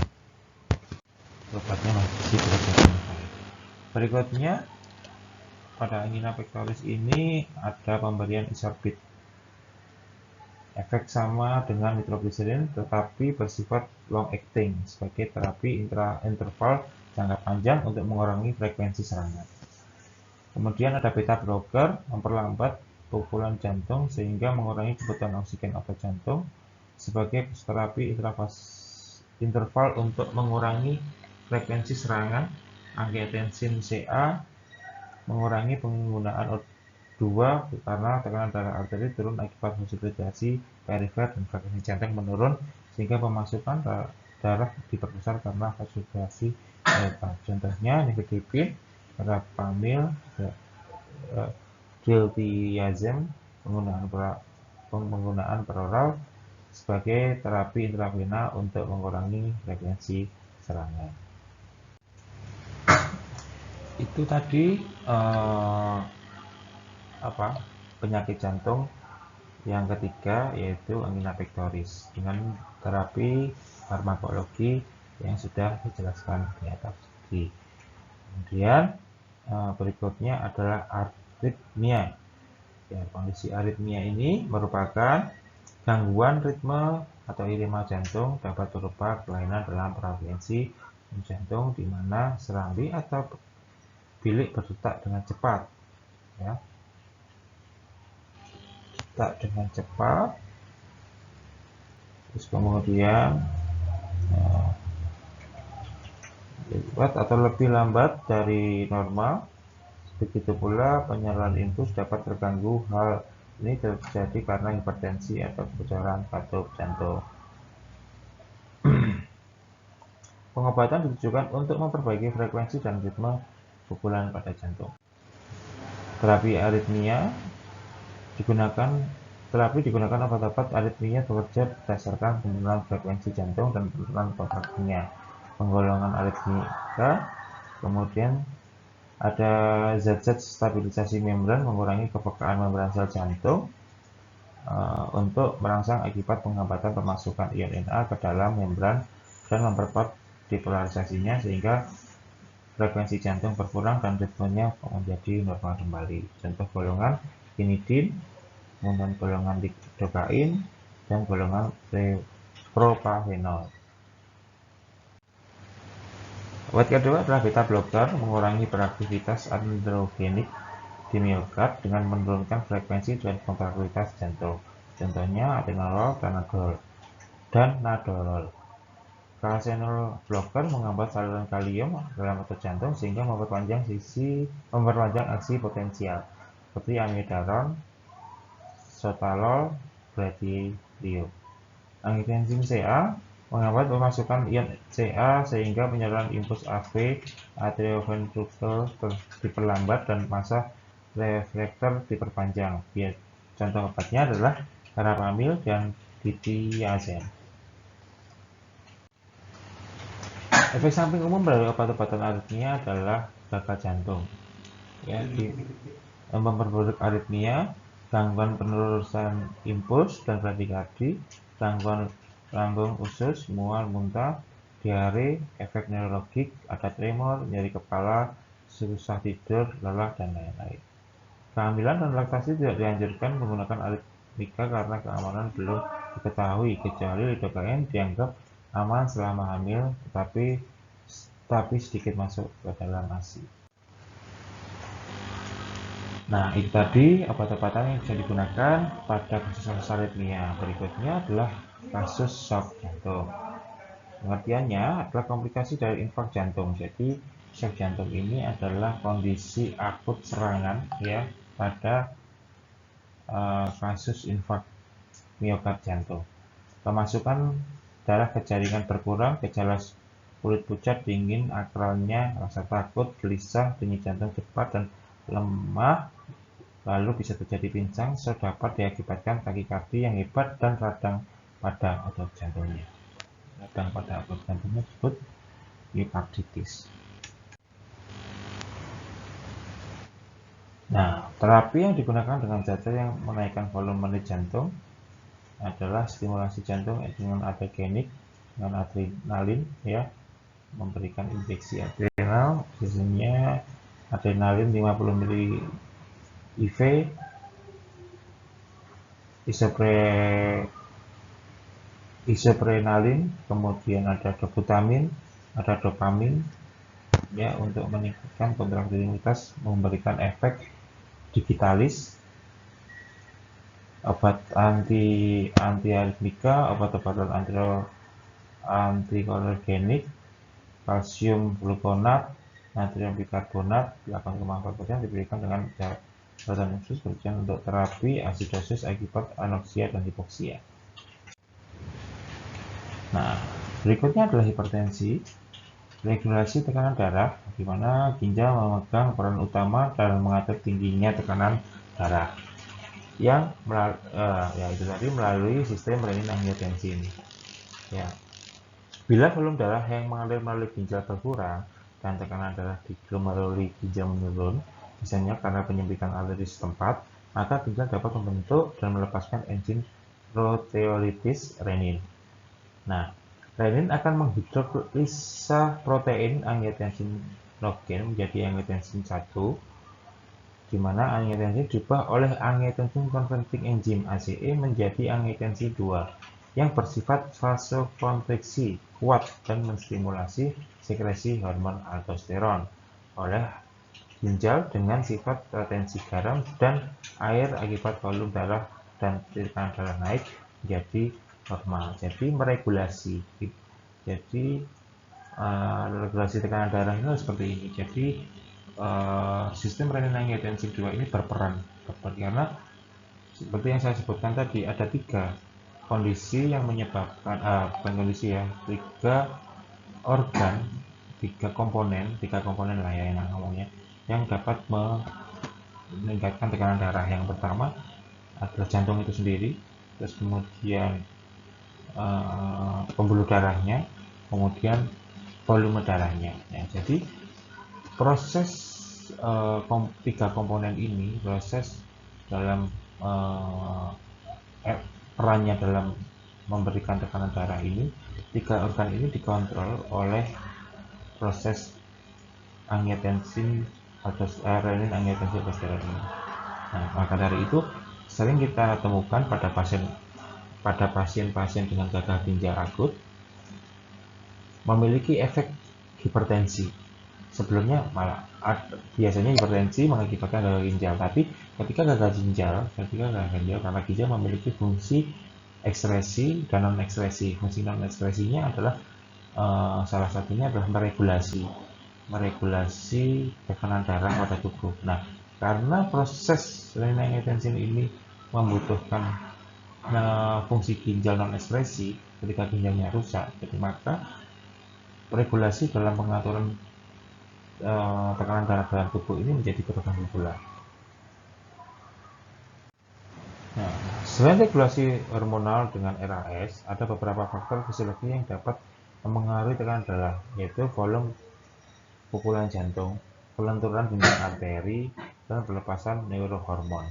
Speaker 1: Obatnya masih bekerja. Berikutnya, pada angina pectoris ini ada pemberian isorbit. Efek sama dengan nitrogliserin tetapi bersifat long acting sebagai terapi interval jangka panjang untuk mengurangi frekuensi serangan. Kemudian ada beta blocker, memperlambat pukulan jantung sehingga mengurangi kebutuhan oksigen otot jantung sebagai terapi interval untuk mengurangi frekuensi serangan. Angiotensin CA mengurangi penggunaan O2 karena tekanan darah arteri turun akibat vasodilatasi perifer dan frekuensi jantung menurun sehingga pemasukan darah diperbesar karena vasodilasi hebat. Contohnya nifedipin, verapamil, diltiazem, penggunaan peroral sebagai terapi intravena untuk mengurangi frekuensi serangan. Itu tadi penyakit jantung Yang ketiga yaitu angina pectoris dengan terapi farmakologi yang sudah dijelaskan di atas tadi. Kemudian berikutnya adalah aritmia. Ya, kondisi aritmia ini merupakan gangguan ritme atau irama jantung, dapat berupa kelainan dalam frekuensi jantung di mana serambi atau bilik berdetak dengan cepat. Ya, detak dengan cepat, terus kemudian lambat atau lebih lambat dari normal. Begitu pula penyaluran infus dapat terganggu. Hal ini terjadi karena hipertensi atau kebocoran katup jantung. Pengobatan ditujukan untuk memperbaiki frekuensi dan ritme pukulan pada jantung. Terapi digunakan obat-obat aritmia bekerja berdasarkan penurunan frekuensi jantung dan penurunan kontraksinya. Penggolongan aritmika, kemudian ada zat-zat stabilisasi membran mengurangi kepekaan membran sel jantung untuk merangsang akibat penghambatan pemasukan ion Na ke dalam membran dan memperkuat depolarisasinya sehingga frekuensi jantung berkurang dan ritmenya menjadi normal kembali. Contoh golongan kinidin, kemudian golongan lidocain, dan golongan propranolol. Obat kedua adalah beta blocker, mengurangi beraktivitas androgenik di miokard dengan menurunkan frekuensi dan kontraktilitas jantung. Contohnya atenolol dan nadolol. Calcium blocker menghambat saluran kalium dalam otot jantung sehingga memperpanjang aksi potensial seperti amiodaron, sotalol, bradiolio. Angiotensin CA menghambat pemasukan ion Ca sehingga penyaluran impuls AV atrioventricular diperlambat dan masa reflektor diperpanjang. Contoh obatnya adalah verapamil dan dithiazid. Efek samping umum dari obat-obatan aritmia adalah gagal jantung. Ya, memperburuk aritmia, gangguan penerusan impuls dan bradikardi, gangguan lambung usus, mual, muntah, diare, efek neurologik, ada tremor, nyeri kepala, susah tidur, lelah, dan lain-lain. Kehamilan dan laktasi tidak dianjurkan menggunakan aritmika karena keamanan belum diketahui, kecuali lidocain dianggap aman selama hamil, tapi sedikit masuk ke dalam ASI. Nah, itu tadi obat-obatan yang bisa digunakan pada kasus aritmia. Berikutnya adalah kasus shock jantung. Pengertiannya adalah komplikasi dari infark jantung. Jadi, shock jantung ini adalah kondisi akut serangan ya pada kasus infark miokard jantung. Pemasukan darah ke jaringan berkurang, gejala kulit pucat, dingin, akralnya, rasa takut, gelisah, denyut jantung cepat dan lemah, lalu bisa terjadi pincang, dapat diakibatkan takikardi yang hebat dan radang pada otot jantungnya. Radang pada otot jantungnya disebut myokarditis. Nah, terapi yang digunakan dengan zat yang menaikkan volume jantung adalah stimulasi jantung dengan adrenergic dengan adrenalin ya, memberikan injeksi adrenal, biasanya adrenalin 50 ml IV, isoprenalin, kemudian ada doputamin, ada dopamin ya untuk meningkatkan kontraktilitas, memberikan efek digitalis. Obat antiaritmika, obat-obatan antikolinergenik, kalsium glukonat, natrium bikarbonat 8,4% diberikan dengan catatan khusus bertujuan untuk terapi asidosis akibat anoksia dan hipoksia. Nah, berikutnya adalah hipertensi. Regulasi tekanan darah, di mana ginjal memegang peran utama dalam mengatur tingginya tekanan darah yang itu tadi melalui sistem renin-angiotensin. Ya. Bila volume darah yang mengalir melalui ginjal berkurang dan tekanan darah di glomeruli ginjal menurun, misalnya karena penyempitan arteri setempat, maka ginjal dapat membentuk dan melepaskan enzim proteolitis renin. Nah, renin akan menghidrolisa protein angiotensinogen menjadi angiotensin 1, di mana angiotensin diubah oleh angiotensin converting enzyme ACE menjadi angiotensin 2 yang bersifat vasokonstriksi kuat dan menstimulasi sekresi hormon aldosteron oleh ginjal dengan sifat retensi garam dan air akibat volume darah dan tekanan darah naik menjadi normal. Jadi meregulasi. Jadi regulasi tekanan darah itu seperti ini. Jadi sistem renin-angiotensin 2 ini berperan karena seperti yang saya sebutkan tadi ada 3 kondisi yang menyebabkan bukan kondisi ya, 3 organ, 3 komponen lah ya yang ngomongnya, yang dapat meningkatkan tekanan darah. Yang pertama adalah jantung itu sendiri, terus kemudian pembuluh darahnya, kemudian volume darahnya. Ya, jadi proses 3 komponen ini, proses dalam perannya dalam memberikan tekanan darah ini, 3 organ ini dikontrol oleh proses angiotensin atau renin angiotensin aldosteron ini. Nah, maka dari itu sering kita temukan pada pasien-pasien dengan gagal ginjal akut memiliki efek hipertensi. Sebelumnya malah biasanya hipertensi mengakibatkan gagal ginjal, tapi ketika gagal ginjal karena ginjal memiliki fungsi ekskresi dan non ekskresi. Fungsi non ekskresinya adalah salah satunya adalah meregulasi tekanan darah pada tubuh. Nah, karena proses renin-angiotensin ini membutuhkan fungsi ginjal non ekskresi ketika ginjalnya rusak, jadi maka regulasi dalam pengaturan tekanan darah dalam tubuh ini menjadi terganggu pula. Nah, selain regulasi hormonal dengan RAS, ada beberapa faktor fisiologi yang dapat mempengaruhi tekanan darah, yaitu volume pukulan jantung, pelenturan jenjang arteri, dan pelepasan neurohormon.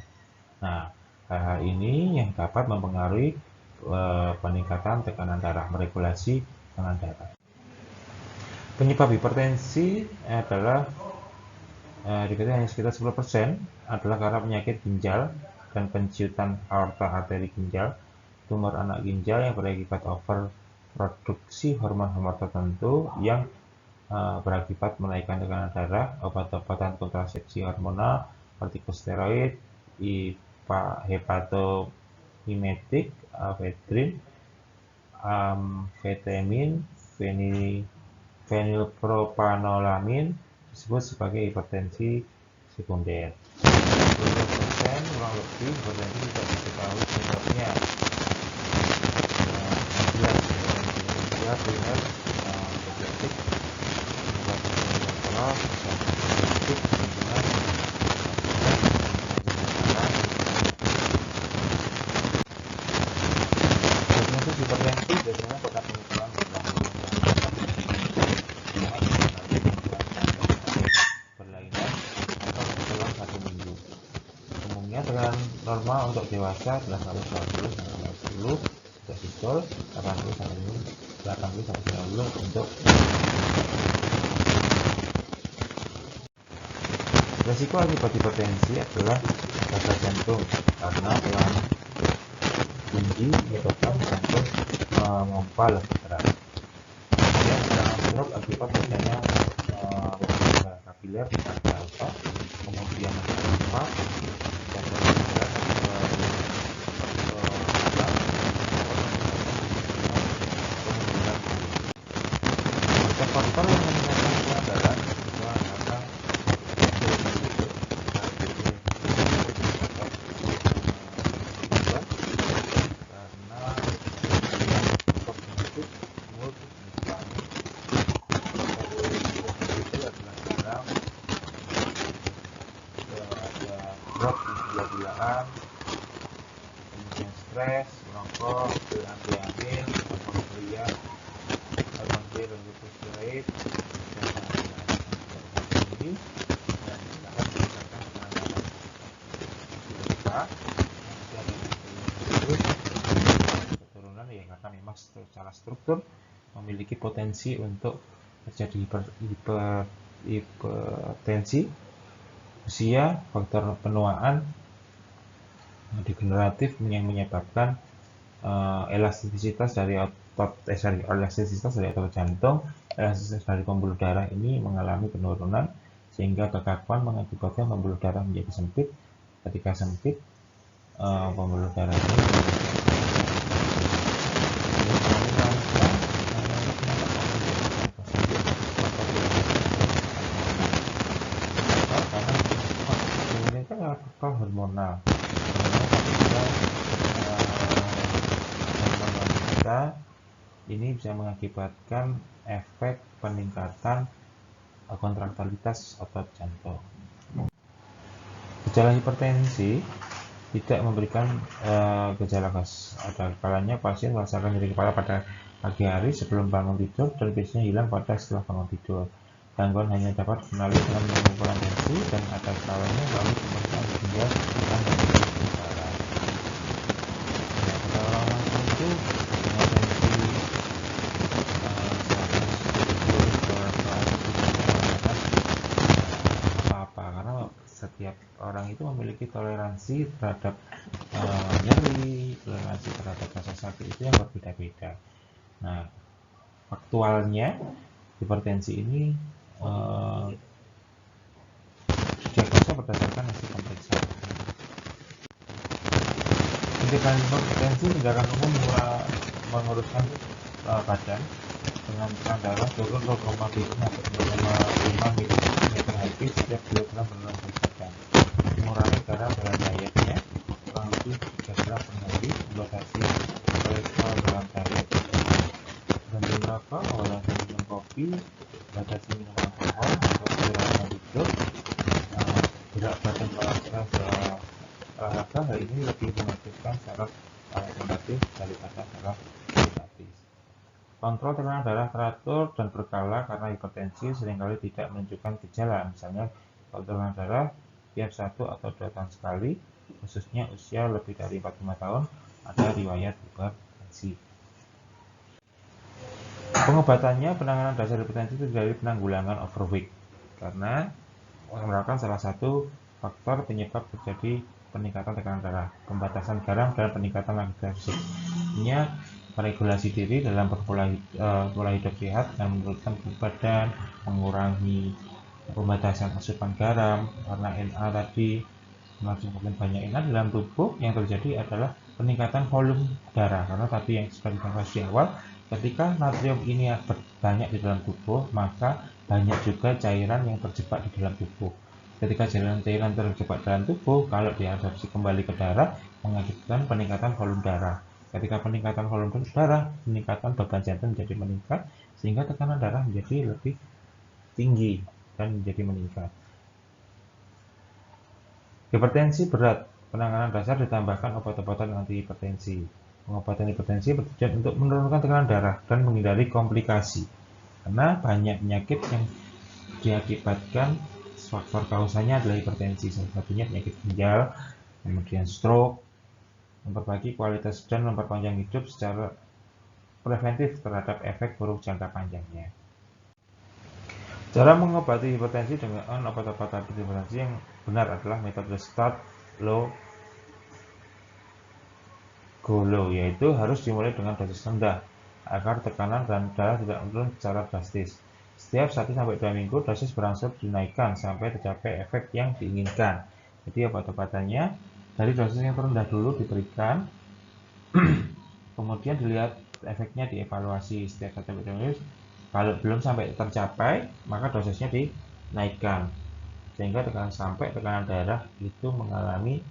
Speaker 1: Nah, hal-hal ini yang dapat mempengaruhi peningkatan tekanan darah, meregulasi tekanan darah. Penyebab hipertensi adalah dikatakan hanya sekitar 10% adalah karena penyakit ginjal dan penciutan aorta arteri ginjal, tumor anak ginjal yang berakibat overproduksi hormon-hormon tertentu yang berakibat menaikkan tekanan darah, obat-obatan kontrasepsi hormonal, kortikosteroid, hepatomimetik, ephedrine, amfetamin, fenilpropanolamin disebut sebagai hipertensi sekunder. 10% kurang lebih hipertensi tidak diketahui penyebabnya. Dia primer pediatrik, penyebab genetik, lingkungan, diagnosis hipertensi biasanya pada pengukuran berlainan atau dalam 1 minggu. Umumnya tekanan normal untuk dewasa adalah 120 sampai 110 untuk sistol, 80 sampai 90 untuk resiko akibat hipertensi adalah gagal jantung karena kelainan tinggi menyebabkan jantung memompa lebih keras. Kemudian serangan stroke akibat adanya kapiler pada otak, kemudian ada faktor yang menyebabkan tekanan darah karena drop di gula-gulaan, kemudian stres, merokok, ambil-ambil, hormon pria, hormon B dan glukosid, dan akan meningkatkan tekanan darah. struktur memiliki potensi untuk terjadi hipertensi. Usia, faktor penuaan degeneratif yang menyebabkan elastisitas dari otot jantung, elastisitas dari pembuluh darah ini mengalami penurunan, sehingga kekakuan mengakibatkan pembuluh darah menjadi sempit. Ketika sempit, pembuluh darah ini karena faktor hormonal. Ini bisa mengakibatkan efek peningkatan kontraktilitas otot jantung. Gejala hipertensi tidak memberikan gejala khas. Ada kalanya pasien merasakan nyeri kepala pada pagi hari sebelum bangun tidur dan biasanya hilang pada setelah bangun tidur. Gangguan hanya dapat dikenali dengan pengukuran tensi dan ada kalanya lalu pemeriksaan hingga dan berbicara. Pada orang langsung itu dengan tensi 170 apa karena setiap orang itu memiliki toleransi terhadap nyeri, toleransi terhadap rasa sakit itu yang berbeda-beda. Nah, faktualnya hipertensi ini diagnosa berdasarkan hasil pemeriksaan. Tindakan hipertensi tindakan umum menguruskan badan dengan tekanan darah turun 0,7 sampai 0,5 mg/Hg setiap kilogram berat badan. Mengurangi garam dalam dietnya kurang lebih 3 gram per hari, membatasi kolesterol dalam diet, berhenti merokok, membatasi minum kopi, membatasi minum alkohol untuk istirahat tidur, berat badan olahraga. Hal ini lebih mengaktifkan saraf parasimpatis daripada saraf simpatis. Kontrol tekanan darah teratur dan berkala karena hipertensi seringkali tidak menunjukkan gejala. Misalnya kontrol tekanan darah tiap 1 atau 2 tahun sekali, khususnya usia lebih dari 45 tahun ada riwayat hipertensi. Pengobatannya, penanganan dasar hipertensi itu dari penanggulangan overweight karena merupakan salah satu faktor penyebab terjadi peningkatan tekanan darah, pembatasan garam dan peningkatan laktosa. Ini meregulasi diri dalam pola hidup sehat dan menurunkan berat badan, mengurangi pembatasan asupan garam karena Na tadi. Semakin banyak Na dalam tubuh, yang terjadi adalah peningkatan volume darah karena tadi yang sudah dibahas di awal, ketika natrium ini banyak di dalam tubuh, maka banyak juga cairan yang terjebak di dalam tubuh. Ketika cairan terjebak dalam tubuh, kalau diabsorpsi kembali ke darah, mengakibatkan peningkatan volume darah. Ketika peningkatan volume darah, peningkatan beban jantung menjadi meningkat, sehingga tekanan darah menjadi lebih tinggi dan menjadi meningkat. Hipertensi berat, penanganan dasar ditambahkan obat-obatan antihipertensi. Pengobatan hipertensi bertujuan untuk menurunkan tekanan darah dan menghindari komplikasi. Karena banyak penyakit yang diakibatkan faktor kausanya adalah hipertensi. Salah satunya penyakit ginjal, kemudian stroke. Memperbaiki kualitas dan memperpanjang hidup secara preventif terhadap efek buruk jangka panjangnya. Cara mengobati hipertensi dengan obat-obatan antihipertensi yang benar adalah metode start low go low, yaitu harus dimulai dengan dosis rendah agar tekanan dan darah tidak menurun secara drastis. Setiap 1-2 minggu dosis berangsur dinaikkan sampai tercapai efek yang diinginkan. Jadi obat-obatannya dari dosis yang terendah dulu diberikan, kemudian dilihat efeknya, dievaluasi setiap 1-2 minggu. Kalau belum sampai tercapai, maka dosisnya dinaikkan sehingga tekanan darah itu mengalami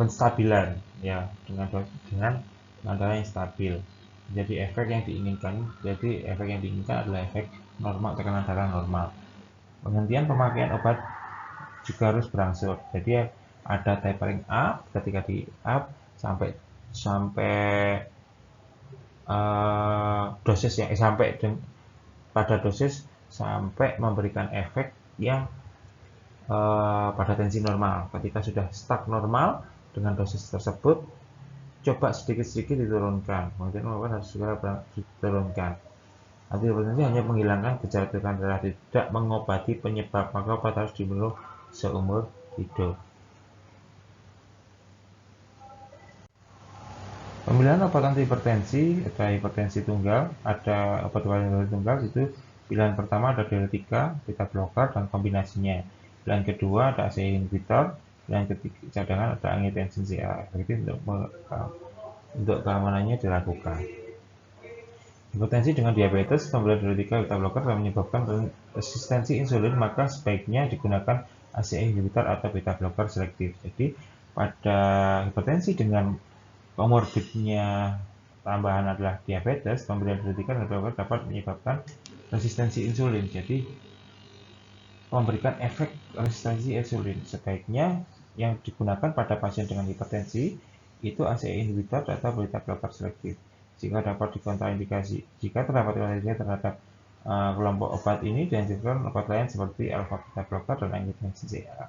Speaker 1: penstabilan, ya, dengan tekanan darah yang stabil. Jadi efek yang diinginkan adalah efek normal, tekanan darah normal. Penghentian pemakaian obat juga harus berangsur. Jadi ada tapering up, ketika di up sampai dosis yang pada dosis sampai memberikan efek yang pada tensi normal. Ketika sudah stuck normal dengan dosis tersebut, coba sedikit-sedikit diturunkan, kemudian obat harus segera diturunkan. Antihipertensi hanya menghilangkan gejala tekanan darah, tidak mengobati penyebab, maka obat harus diminum seumur hidup. Pemilihan obat antihipertensi, ada hipertensi tunggal, ada obat hipertensi tunggal itu pilihan pertama ada diuretika, beta blocker, dan kombinasinya. Pilihan kedua ada ACE inhibitor, pilihan ketiga cadangan ada angiotensin CA. Jadi untuk keamanannya dilakukan. Hipertensi dengan diabetes, pemberian diuretika beta blocker dapat menyebabkan resistensi insulin, maka sebaiknya digunakan ACE inhibitor atau beta blocker selektif. Jadi pada hipertensi dengan komorbidnya tambahan adalah diabetes, pemberian diuretika dan beta blocker dapat menyebabkan resistensi insulin. Jadi memberikan efek resistensi insulin. Sebaiknya yang digunakan pada pasien dengan hipertensi itu ACE inhibitor atau beta blocker selektif. Jika dapat dikontraindikasi, jika terdapat kontraindikasi terhadap kelompok obat ini, dianjurkan obat lain seperti alpha beta blocker dan angiotensin CA.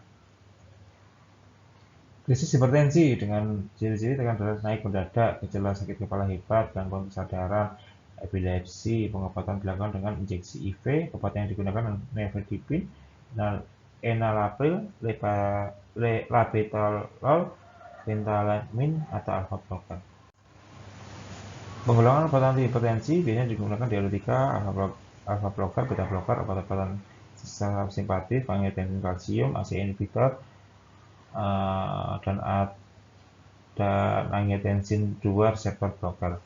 Speaker 1: Krisis hipertensi dengan ciri-ciri tekanan darah naik mendadak, gejala sakit kepala hebat, gangguan kesadaran, epilepsi. Pengobatan dilakukan dengan injeksi IV. Obat yang digunakan nifedipin, enalapril, labetalol, phentermine atau alpha blocker. Pengulangan obat antihipertensi biasanya digunakan diuretika, alpha blocker, beta blocker, obat-obatan simpatif, angiotensin kalsium, ACE inhibitor, dan angiotensin 2 reseptor blocker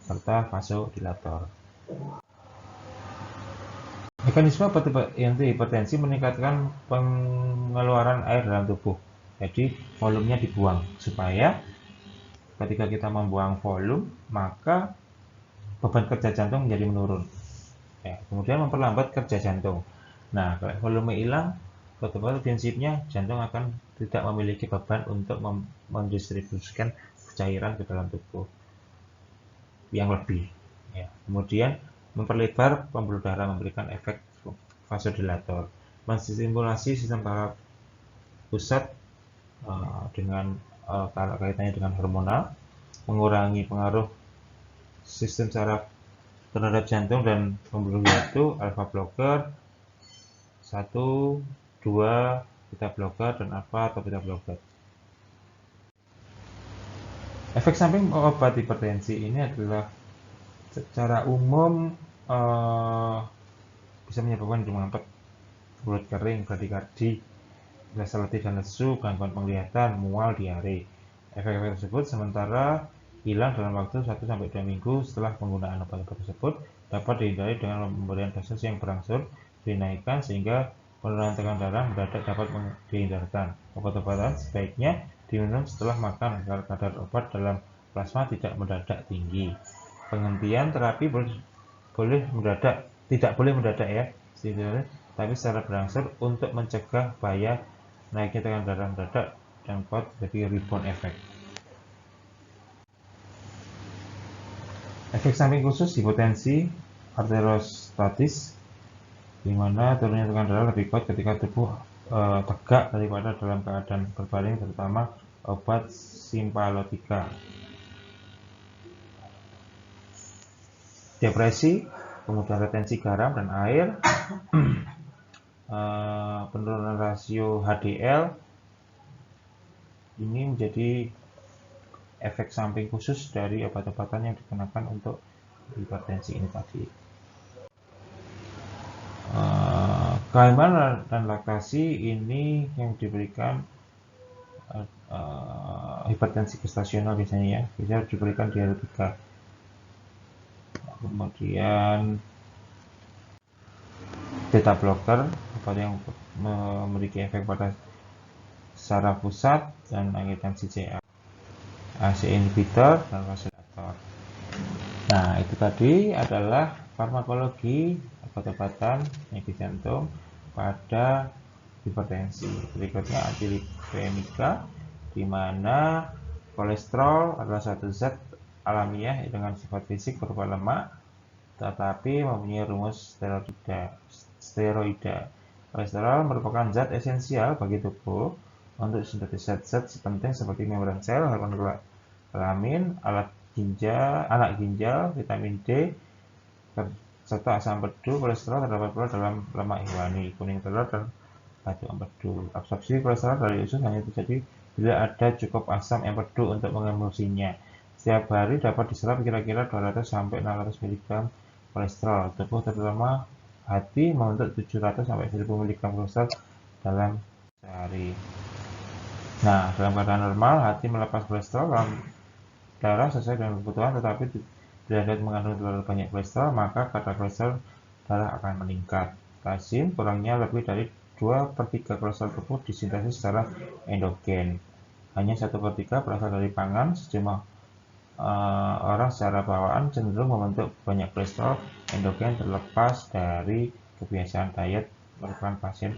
Speaker 1: serta vasodilator. Mekanisme antihipertensi meningkatkan pengeluaran air dalam tubuh. Jadi volumenya dibuang supaya ketika kita membuang volume maka beban kerja jantung menjadi menurun. Kemudian memperlambat kerja jantung. Nah, kalau volume hilang, betul-betul prinsipnya jantung akan tidak memiliki beban untuk mendistribusikan cairan ke dalam tubuh yang lebih. Kemudian memperlebar pembuluh darah, memberikan efek vasodilator, menstimulasi sistem saraf pusat dengan kaitannya dengan hormonal, mengurangi pengaruh sistem saraf terhadap jantung dan pembuluh yaitu alpha blocker 1, 2, beta blocker, dan alpha atau beta blocker. Efek samping obat hipertensi ini adalah secara umum bisa menyebabkan hidung mampet, mulut kering, bradikardi, rasa letih dan lesu, gangguan penglihatan, mual, diare. Efek-efek tersebut sementara hilang dalam waktu 1-2 minggu setelah penggunaan obat-obat tersebut, dapat dihindari dengan pemberian dosis yang berangsur dinaikkan sehingga penurunan tekanan darah mendadak dapat dihindarkan. Obat-obatan sebaiknya diminum setelah makan agar kadar obat dalam plasma tidak mendadak tinggi. Penghentian terapi tidak boleh mendadak ya, tapi secara berangsur untuk mencegah bahaya naiknya tekanan darah mendadak dan kuat jadi rebound effect. Efek samping khusus hipotensi arteriostatis, di mana turunnya tekanan darah lebih kuat ketika tubuh tegak daripada dalam keadaan berbaring, terutama obat simpalotika. Depresi, kemudian retensi garam dan air, penurunan rasio HDL, ini menjadi efek samping khusus dari obat-obatan yang digunakan untuk hipertensi ini tadi. Kehamilan dan laktasi ini yang diberikan hipertensi gestasional biasanya ya, bisa diberikan diuretika. Kemudian beta blocker, obat yang memiliki efek pada saraf pusat dan angiotensin CA, ACE inhibitor dan vasodilator. Nah, itu tadi adalah farmakologi obat-obatan penyakit jantung pada hipertensi. Berikutnya antilipidemika, di mana kolesterol adalah satu zat alamiah dengan sifat fisik berupa lemak, tetapi mempunyai rumus steroida. Kolesterol merupakan zat esensial bagi tubuh untuk sintesis zat-zat penting seperti membran sel, hormon kelamin, anak ginjal, vitamin D, serta asam empedu. Kolesterol terdapat pula dalam lemak hewani, kuning telur, dan batu empedu. Absorpsi kolesterol dari usus hanya terjadi bila ada cukup asam empedu untuk mengemulsinya. Setiap hari dapat diserap kira-kira 200-600 mg kolesterol. Tubuh terutama hati membentuk 700-1000 mg kolesterol dalam sehari. Nah, dalam keadaan normal, hati melepas kolesterol dalam darah sesuai dengan kebutuhan, tetapi bila diet mengandung terlalu banyak kolesterol, maka kadar kolesterol darah akan meningkat. Lazim kurangnya lebih dari 2/3 kolesterol tubuh disintesis secara endogen. Hanya 1/3 berasal dari pangan. Sejumlah orang secara bawaan cenderung membentuk banyak kolesterol endogen terlepas dari kebiasaan diet merupakan pasien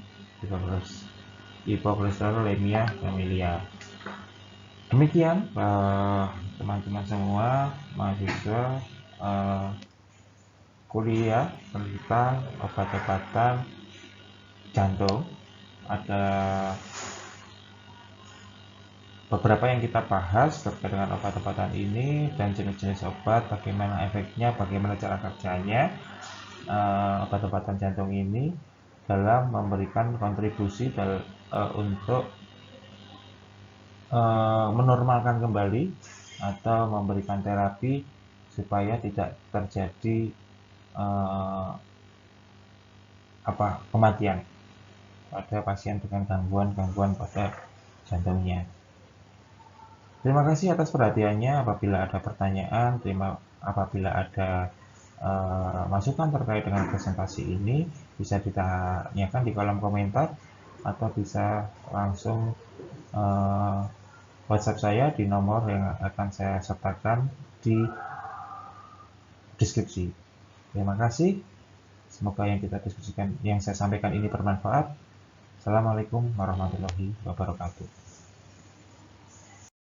Speaker 1: hipokolesterolemia familial. Demikian teman-teman semua mahasiswa kuliah tentang obat-obatan jantung. Ada beberapa yang kita bahas terkait dengan obat-obatan ini dan jenis-jenis obat, bagaimana efeknya, bagaimana cara kerjanya obat-obatan jantung ini dalam memberikan kontribusi untuk menormalkan kembali atau memberikan terapi supaya tidak terjadi kematian pada pasien dengan gangguan pada jantungnya. Terima kasih atas perhatiannya. Apabila ada pertanyaan, apabila ada masukan terkait dengan presentasi ini, bisa ditanyakan di kolom komentar atau bisa langsung WhatsApp saya di nomor yang akan saya sertakan di deskripsi. Terima kasih. Semoga yang kita diskusikan, yang saya sampaikan ini bermanfaat. Assalamualaikum warahmatullahi wabarakatuh.